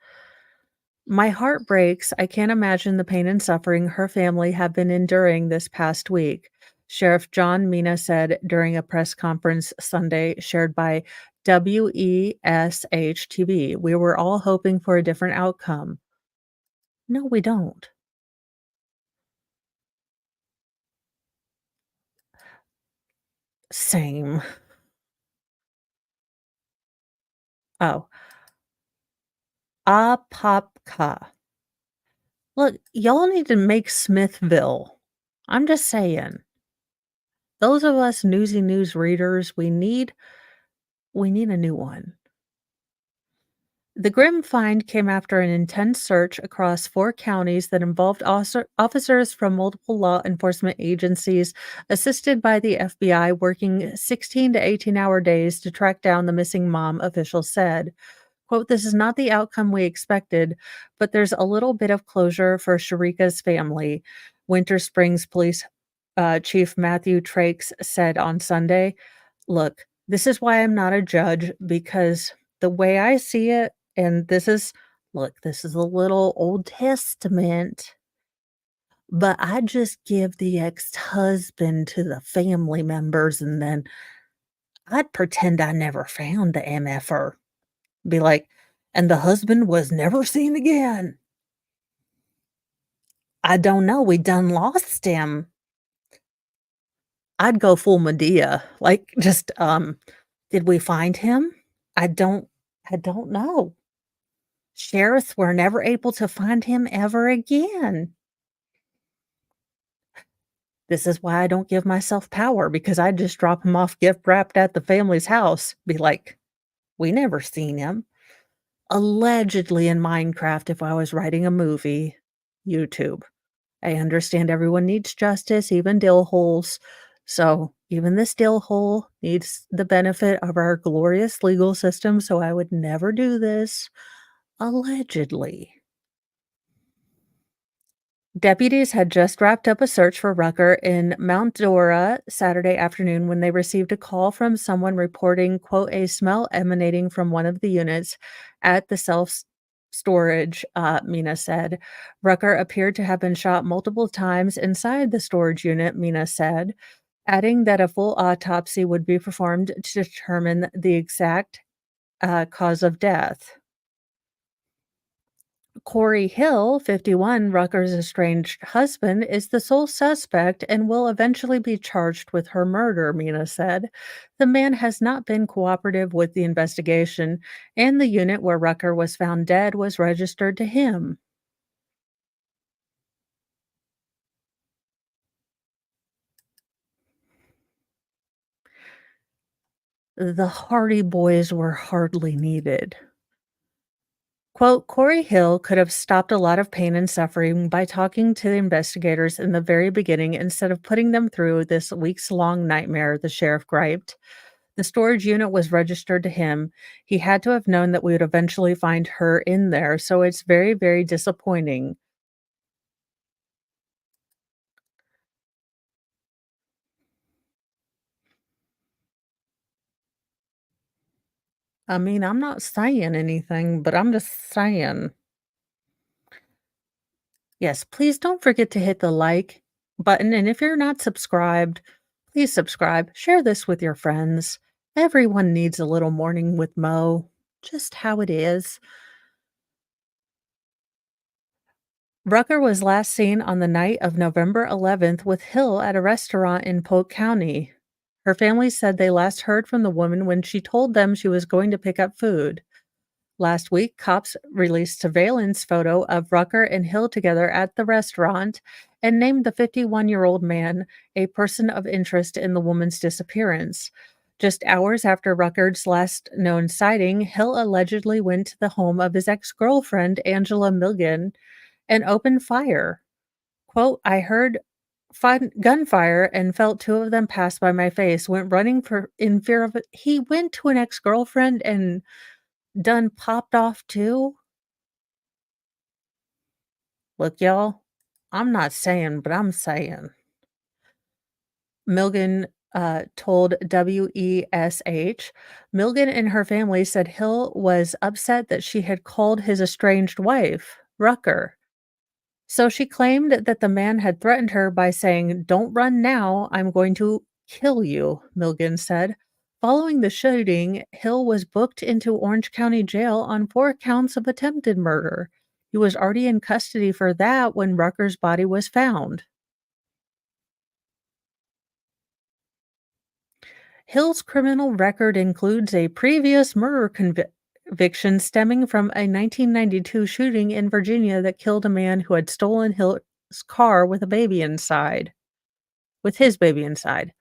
My heart breaks. I can't imagine the pain and suffering her family have been enduring this past week, Sheriff John Mina said during a press conference Sunday shared by WESH TV. We were all hoping for a different outcome. No, we don't. Same. Oh, Apopka. Look, y'all need to make Smithville. I'm just saying. Those of us newsy news readers, we need a new one. The grim find came after an intense search across 4 counties that involved officers from multiple law enforcement agencies, assisted by the FBI, working 16 to 18-hour days to track down the missing mom, officials said. Quote, "This is not the outcome we expected, but there's a little bit of closure for Sharika's family," Winter Springs Police Chief Matthew Trakes said on Sunday. Look, this is why I'm not a judge because the way I see it, and this is a little Old Testament, but I just give the ex-husband to the family members and then I'd pretend I never found the MFR. Be like, and the husband was never seen again. I don't know. We done lost him. I'd go full Medea. Like, just, did we find him? I don't I don't know. Sheriffs were never able to find him ever again. This is why I don't give myself power because I just drop him off gift wrapped at the family's house. Be like, "We never seen him." Allegedly in Minecraft if I was writing a movie. YouTube. I understand everyone needs justice, even dill holes. So even this dill hole needs the benefit of our glorious legal system, so I would never do this. Allegedly. Deputies had just wrapped up a search for Rucker in Mount Dora Saturday afternoon when they received a call from someone reporting, quote, a smell emanating from one of the units at the self storage, Mina said. Rucker appeared to have been shot multiple times inside the storage unit, Mina said. adding that a full autopsy would be performed to determine the exact cause of death. Corey Hill, 51, Rucker's estranged husband, is the sole suspect and will eventually be charged with her murder, Mina said. The man has not been cooperative with the investigation, and the unit where Rucker was found dead was registered to him. The Hardy Boys were hardly needed. Quote, Corey Hill could have stopped a lot of pain and suffering by talking to the investigators in the very beginning instead of putting them through this weeks long nightmare, the sheriff griped. The storage unit was registered to him. He had to have known that we would eventually find her in there, so it's very, very disappointing. I mean, I'm not saying anything, but I'm just saying. Yes, please don't forget to hit the like button. And if you're not subscribed, please subscribe. Share this with your friends. Everyone needs a little morning with Mo, just how it is. Rucker was last seen on the night of November 11th with Hill at a restaurant in Polk County. Her family said they last heard from the woman when she told them she was going to pick up food. Last week, cops released surveillance photo of Rucker and Hill together at the restaurant and named the 51-year-old man a person of interest in the woman's disappearance. Just hours after Rucker's last known sighting, Hill allegedly went to the home of his ex-girlfriend, Angela Milligan, and opened fire. Quote, I heard gunfire and felt two of them pass by my face, went running in fear of it. He went to an ex-girlfriend and done popped off too? Look, y'all, I'm not saying, but I'm saying. Milligan told WESH. Milligan and her family said Hill was upset that she had called his estranged wife, Rucker. So she claimed that the man had threatened her by saying, Don't run now, I'm going to kill you, Milligan said. Following the shooting, Hill was booked into Orange County Jail on 4 counts of attempted murder. He was already in custody for that when Rucker's body was found. Hill's criminal record includes a previous murder conviction stemming from a 1992 shooting in Virginia that killed a man who had stolen Hill's car with a baby inside. With his baby inside.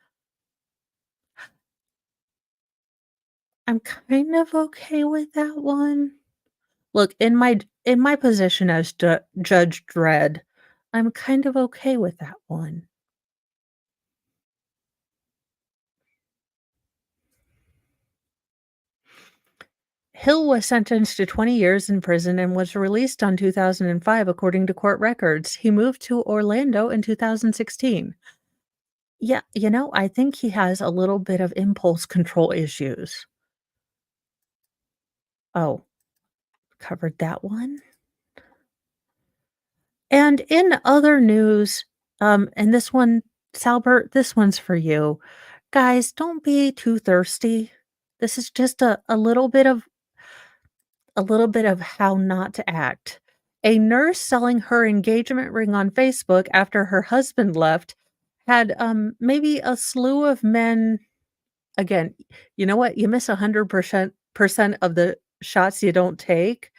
I'm kind of okay with that one. Look, in my position as Judge Dredd, I'm kind of okay with that one. Hill was sentenced to 20 years in prison and was released on 2005 according to court records. He moved to Orlando in 2016. Yeah, I think he has a little bit of impulse control issues. Oh, covered that one. And in other news, and this one, Salbert, this one's for you. Guys, don't be too thirsty. This is just a little bit of how not to act. A nurse selling her engagement ring on Facebook after her husband left had maybe a slew of men. Again, you know what? You miss 100% of the shots you don't take.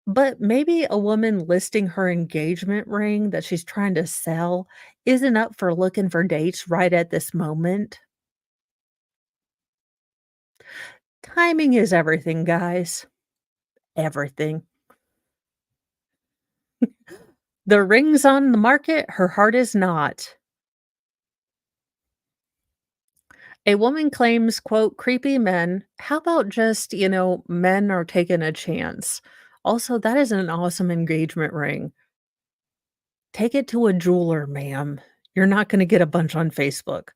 But maybe a woman listing her engagement ring that she's trying to sell isn't up for looking for dates right at this moment. Timing is everything, guys. Everything. The ring's on the market, her heart is not. A woman claims, quote, "Creepy men. How about just, men are taking a chance?" Also, that is an awesome engagement ring. Take it to a jeweler, ma'am. You're not gonna get a bunch on Facebook.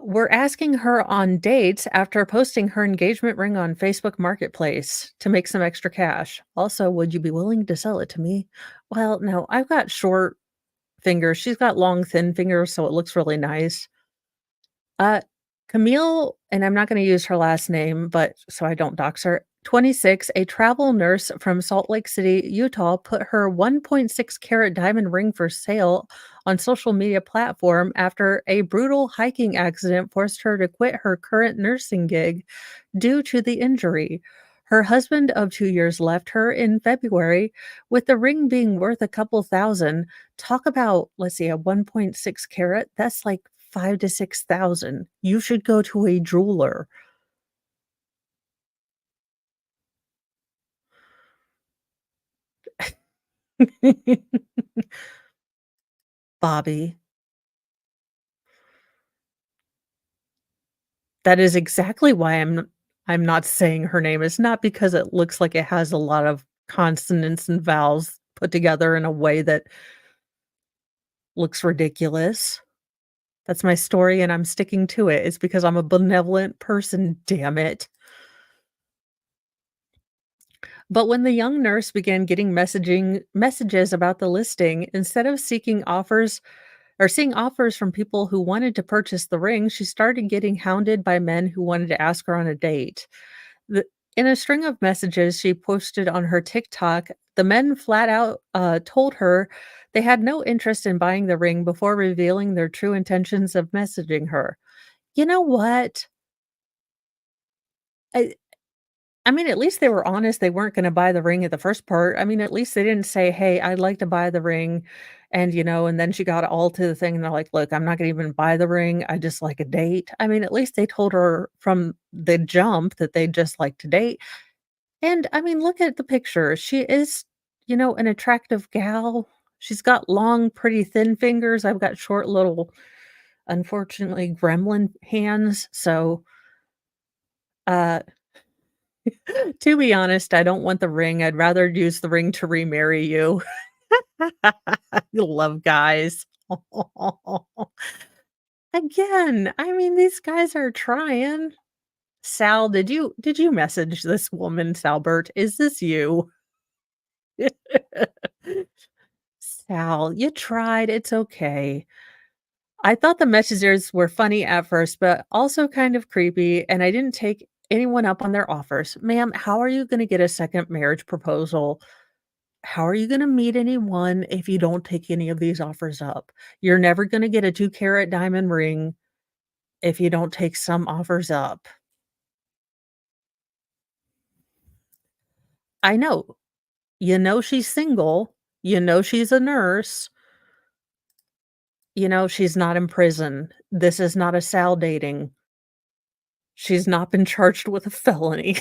We're asking her on dates after posting her engagement ring on Facebook Marketplace to make some extra cash. Also, would you be willing to sell it to me? Well, no, I've got short. fingers. She's got long, thin fingers, so it looks really nice. Uh, Camille, and I'm not gonna use her last name, but so I don't dox her, 26, a travel nurse from Salt Lake City, Utah, put her 1.6 carat diamond ring for sale on social media platform after a brutal hiking accident forced her to quit her current nursing gig due to the injury. Her husband of 2 years left her in February, with the ring being worth a couple thousand. Talk about, let's see, a 1.6 carat, that's like 5 to 6,000. You should go to a jeweler. Bobby, that is exactly why I'm not saying her name. It's not because it looks like it has a lot of consonants and vowels put together in a way that looks ridiculous. That's my story, and I'm sticking to it. It's because I'm a benevolent person, damn it. But when the young nurse began getting messages about the listing, instead of seeking offers or seeing offers from people who wanted to purchase the ring, she started getting hounded by men who wanted to ask her on a date. The In a string of messages she posted on her TikTok, the men flat out, told her they had no interest in buying the ring before revealing their true intentions of messaging her. You know what? I I mean, at least they were honest, they weren't gonna buy the ring at the first part. I mean, at least they didn't say, "Hey, I'd like to buy the ring," and then she got all to the thing, and they're like, "Look, I'm not gonna even buy the ring, I just like a date." I mean, at least they told her from the jump that they just like to date, and, I mean, look at the picture. She is, an attractive gal. She's got long, pretty, thin fingers. I've got short, little, unfortunately, gremlin hands, so, uh to be honest, I don't want the ring, I'd rather use the ring to remarry you. You love guys. Again, I mean, these guys are trying. Sal, did you message this woman, Salbert? Is this you? Sal, you tried, it's okay. I thought the messages were funny at first, but also kind of creepy, and I didn't take anyone up on their offers. Ma'am, how are you gonna get a second marriage proposal? How are you gonna meet anyone if you don't take any of these offers up? You're never gonna get a 2 carat diamond ring if you don't take some offers up. I know. You know she's single, you know she's a nurse, you know she's not in prison. This is not a Sal dating. She's not been charged with a felony.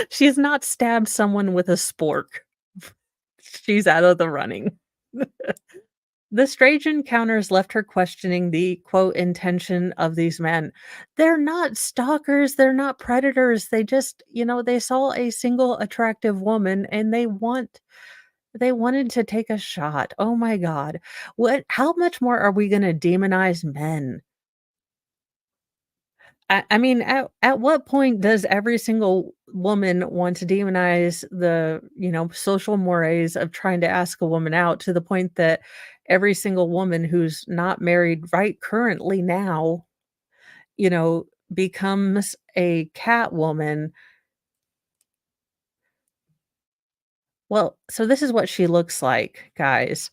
She's not stabbed someone with a spork. She's out of the running. The strange encounters left her questioning the quote intention of these men. They're not stalkers, they're not predators. They just, they saw a single attractive woman and they wanted to take a shot. Oh my god. How much more are we going to demonize men? I mean, at what point does every single woman want to demonize the, social mores of trying to ask a woman out to the point that every single woman who's not married right currently now, becomes a cat woman? Well, so this is what she looks like, guys.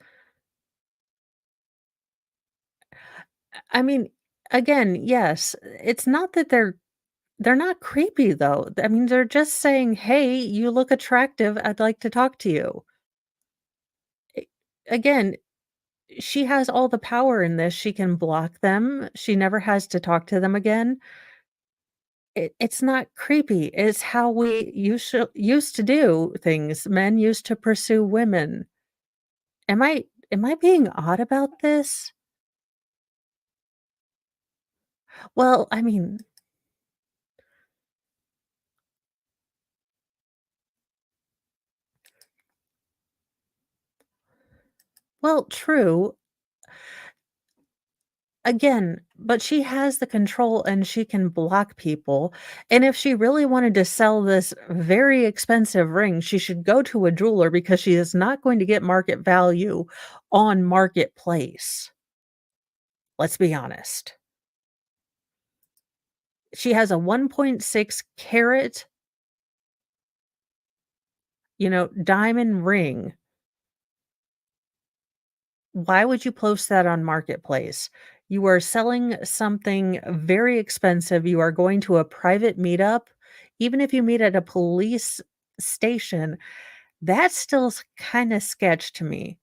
I mean, again, yes, it's not that they're not creepy though. I mean, they're just saying, "Hey, you look attractive. I'd like to talk to you." A Again, she has all the power in this. She can block them. She never has to talk to them again. It's not creepy. It's how we used to do things. Men used to pursue women. Am I being odd about this? Well, I mean, well, true. Again, but she has the control and she can block people, and if she really wanted to sell this very expensive ring, she should go to a jeweler because she is not going to get market value on Marketplace. Let's be honest. She has a 1.6 carat, diamond ring. Why would you post that on Marketplace? You are selling something very expensive, you are going to a private meetup, even if you meet at a police station, that still kinda sketch to me.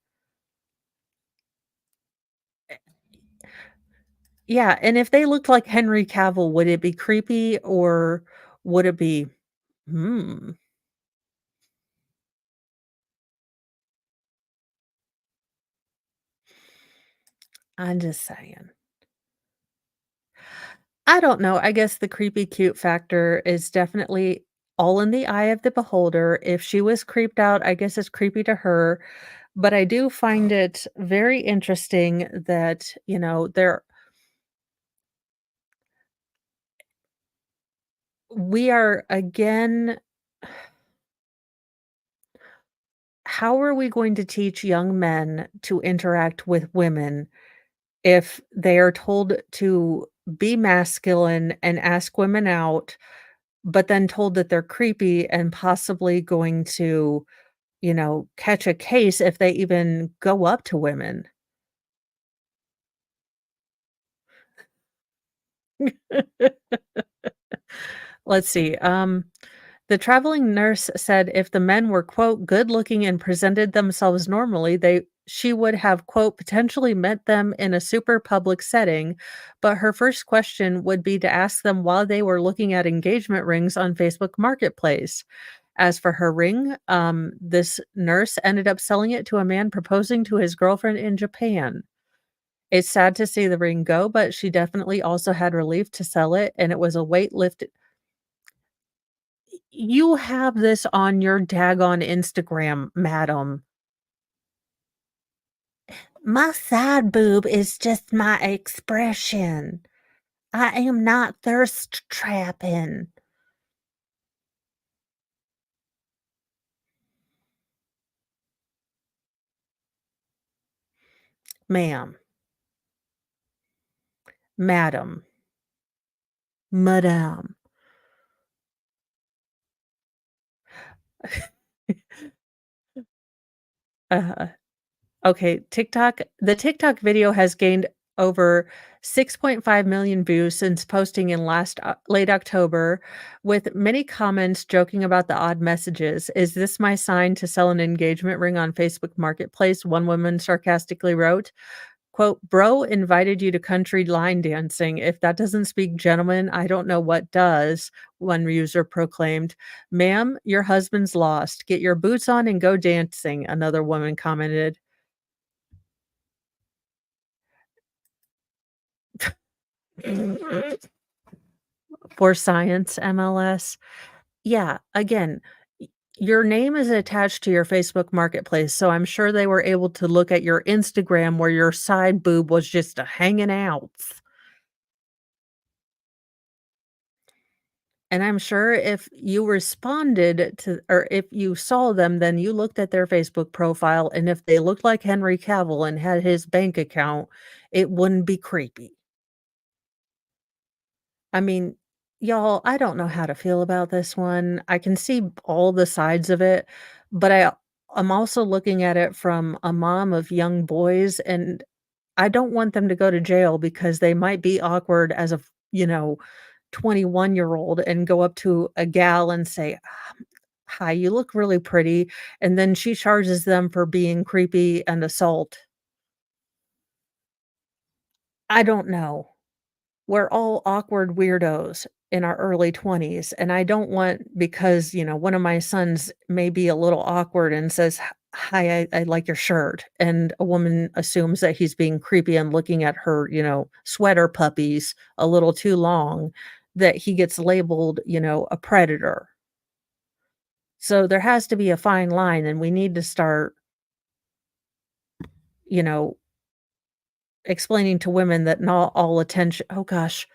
Yeah, and if they looked like Henry Cavill, would it be creepy or would it be, "Hmm, I'm just saying." I don't know, I guess the creepy cute factor is definitely all in the eye of the beholder. If she was creeped out, I guess it's creepy to her, but I do find it very interesting that, we are again how are we going to teach young men to interact with women if they are told to be masculine and ask women out, but then told that they're creepy and possibly going to, catch a case if they even go up to women? Let's see. The traveling nurse said if the men were, quote, good looking and presented themselves normally, she would have, quote, potentially met them in a super public setting. But her first question would be to ask them while they were looking at engagement rings on Facebook Marketplace. As for her ring, this nurse ended up selling it to a man proposing to his girlfriend in Japan. It's sad to see the ring go, but she definitely also had relief to sell it, and it was a weight lifted. You have this on your daggone Instagram, madam. My side boob is just my expression. I am not thirst trapping. Ma'am, madam, madame. Uh, okay, the TikTok video has gained over 6.5 million views since posting in late October, with many comments joking about the odd messages. "Is this my sign to sell an engagement ring on Facebook Marketplace?" One woman sarcastically wrote. Quote, "Bro invited you to country line dancing. If that doesn't speak gentleman, I don't know what does," one user proclaimed. "Ma'am, your husband's lost. Get your boots on and go dancing," another woman commented. For science, MLS. Yeah, again, y your name is attached to your Facebook Marketplace, so I'm sure they were able to look at your Instagram where your side boob was just a hanging out. And I'm sure if you responded to or if you saw them, then you looked at their Facebook profile, and if they looked like Henry Cavill and had his bank account, it wouldn't be creepy. I mean, y'all, I don't know how to feel about this one. I can see all the sides of it, but I'm also looking at it from a mom of young boys, and I don't want them to go to jail because they might be awkward as a 21-year-old and go up to a gal and say, "Hi, you look really pretty," and then she charges them for being creepy and assault. I don't know. We're all awkward weirdos in our early 20s, and I don't want because, one of my sons may be a little awkward and says, "Hi, I like your shirt," and a woman assumes that he's being creepy and looking at her, sweater puppies a little too long, that he gets labeled, a predator. So there has to be a fine line, and we need to start, you know, explaining to women that not all attention oh gosh,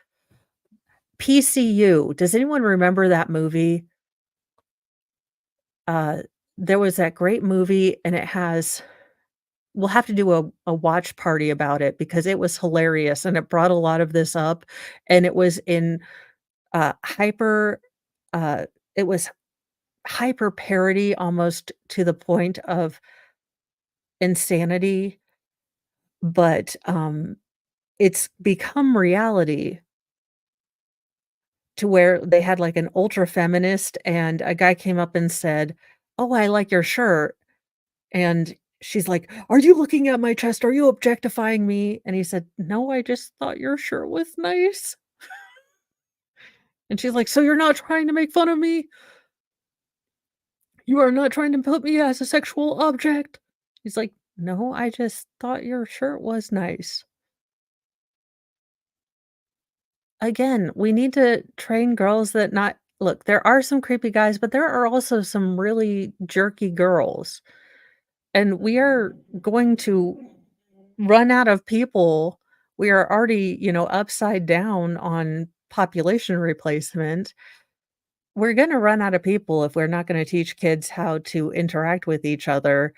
PCU. Does anyone remember that movie? Uh, there was that great movie, and it has we'll have to do a watch party about it because it was hilarious, and it brought a lot of this up, and it was in, hyper uh, it was hyper parody almost to the point of insanity, but, it's become reality to where they had, like, an ultra feminist, and a guy came up and said, "Oh, I like your shirt," and she's like, "Are you looking at my chest? Are you objectifying me?" And he said, "No, I just thought your shirt was nice." And she's like, "So you're not trying to make fun of me? You are not trying to put me as a sexual object?" He's like, "No, I just thought your shirt was nice." Again, we need to train girls that not look, there are some creepy guys, but there are also some really jerky girls, and we are going to run out of people. We are already, upside down on population replacement. We're gonna run out of people if we're not gonna teach kids how to interact with each other.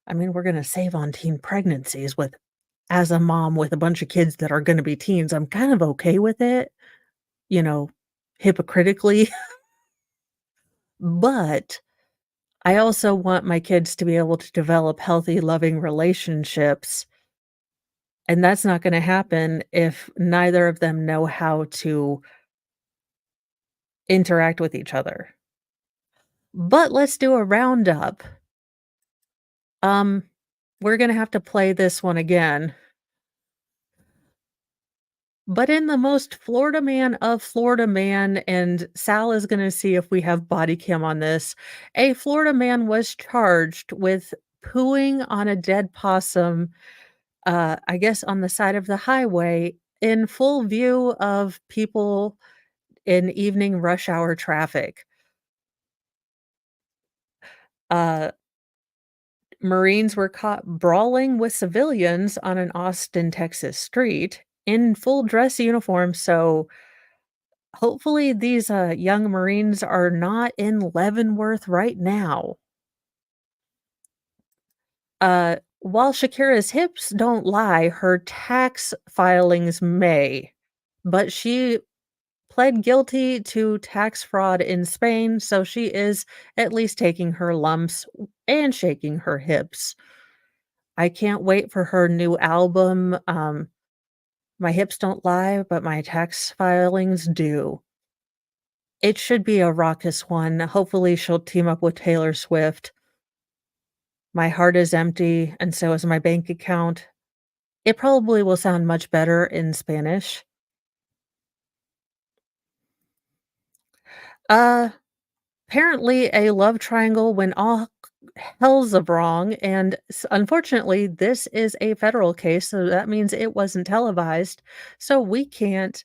I mean, we're gonna save on teen pregnancies with as a mom with a bunch of kids that are gonna be teens, I'm kind of okay with it, you know, hypocritically, but I also want my kids to be able to develop healthy, loving relationships, and that's not gonna happen if neither of them know how to interact with each other. But let's do a roundup. Um, we're gonna have to play this one again. But in the most Florida man of Florida man, and Sal is gonna see if we have body cam on this, a Florida man was charged with pooing on a dead possum, I guess on the side of the highway in full view of people in evening rush hour traffic. Uh, Marines were caught brawling with civilians on an Austin, Texas street in full dress uniform, so hopefully these, young Marines are not in Leavenworth right now. While Shakira's hips don't lie, her tax filings may, but she pled guilty to tax fraud in Spain, so she is at least taking her lumps and shaking her hips. I can't wait for her new album, My Hips Don't Lie, but My Tax Filings Do. It should be a raucous one. Hopefully, she'll team up with Taylor Swift. My heart is empty, and so is my bank account. It probably will sound much better in Spanish. Uh, Apparently a love triangle when all hell's a wrong, and unfortunately, this is a federal case, so that means it wasn't televised, so we can't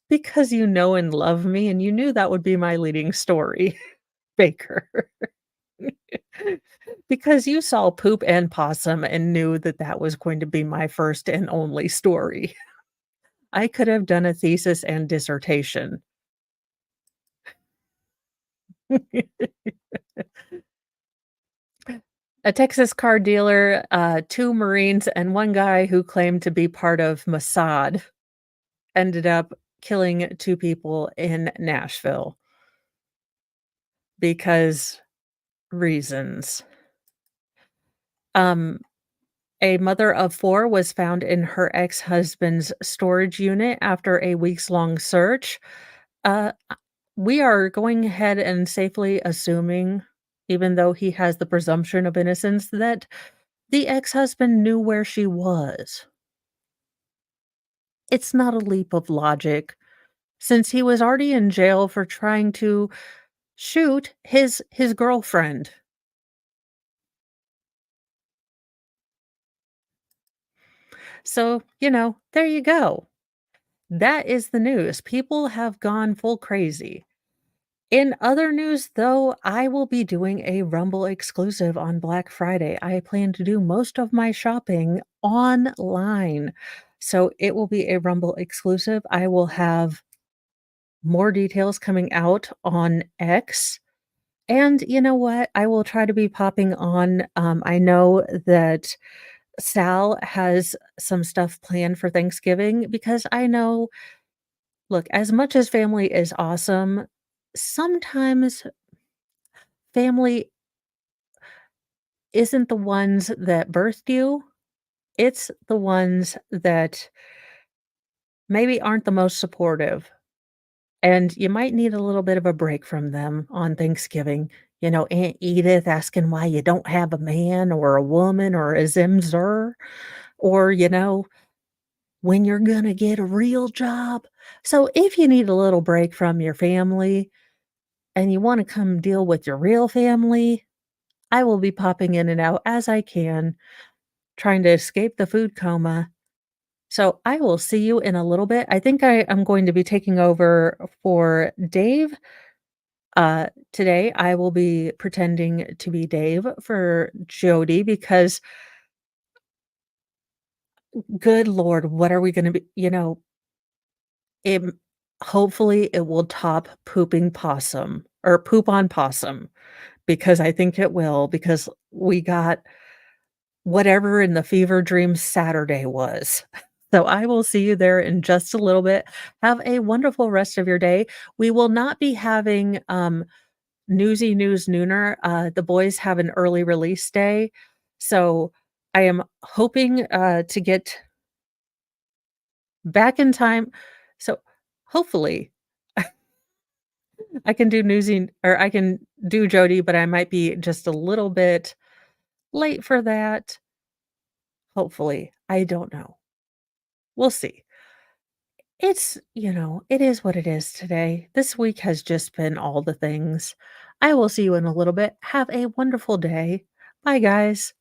because you know and love me, and you knew that would be my leading story, Baker. Because you saw Poop and Possum and knew that that was going to be my first and only story. I could have done a thesis and dissertation. A Texas car dealer, 2 Marines, and 1 guy who claimed to be part of Mossad ended up killing 2 people in Nashville because reasons. Um, a mother of 4 was found in her ex-husband's storage unit after a weeks-long search. We are going ahead and safely assuming, even though he has the presumption of innocence, that the ex-husband knew where she was. It's not a leap of logic, since he was already in jail for trying to shoot his girlfriend. So, there you go. That is the news. People have gone full crazy. In other news, though, I will be doing a Rumble exclusive on Black Friday. I plan to do most of my shopping online. So it will be a Rumble exclusive. I will have more details coming out on X. And you know what? I will try to be popping on. I know that Sal has some stuff planned for Thanksgiving because I know, look, as much as family is awesome, sometimes family isn't the ones that birthed you. It's the ones that maybe aren't the most supportive. And you might need a little bit of a break from them on Thanksgiving. You know, Aunt Edith asking why you don't have a man or a woman or a Zimzer, or, when you're gonna get a real job. So if you need a little break from your family and you wanna come deal with your real family, I will be popping in and out as I can, trying to escape the food coma. So I will see you in a little bit. I think I am going to be taking over for Dave. Today I will be pretending to be Dave for Jody because good Lord, what are we gonna be, it hopefully it will top pooping possum or poop on possum because I think it will because we got whatever in the fever dream Saturday was. So I will see you there in just a little bit. Have a wonderful rest of your day. We will not be having Newsy News Nooner. The boys have an early release day. So I am hoping to get back in time. So hopefully I can do Newsy or I can do Jody, but I might be just a little bit late for that. Hopefully. I don't know. We'll see. It is what it is today. This week has just been all the things. I will see you in a little bit. Have a wonderful day. Bye, guys.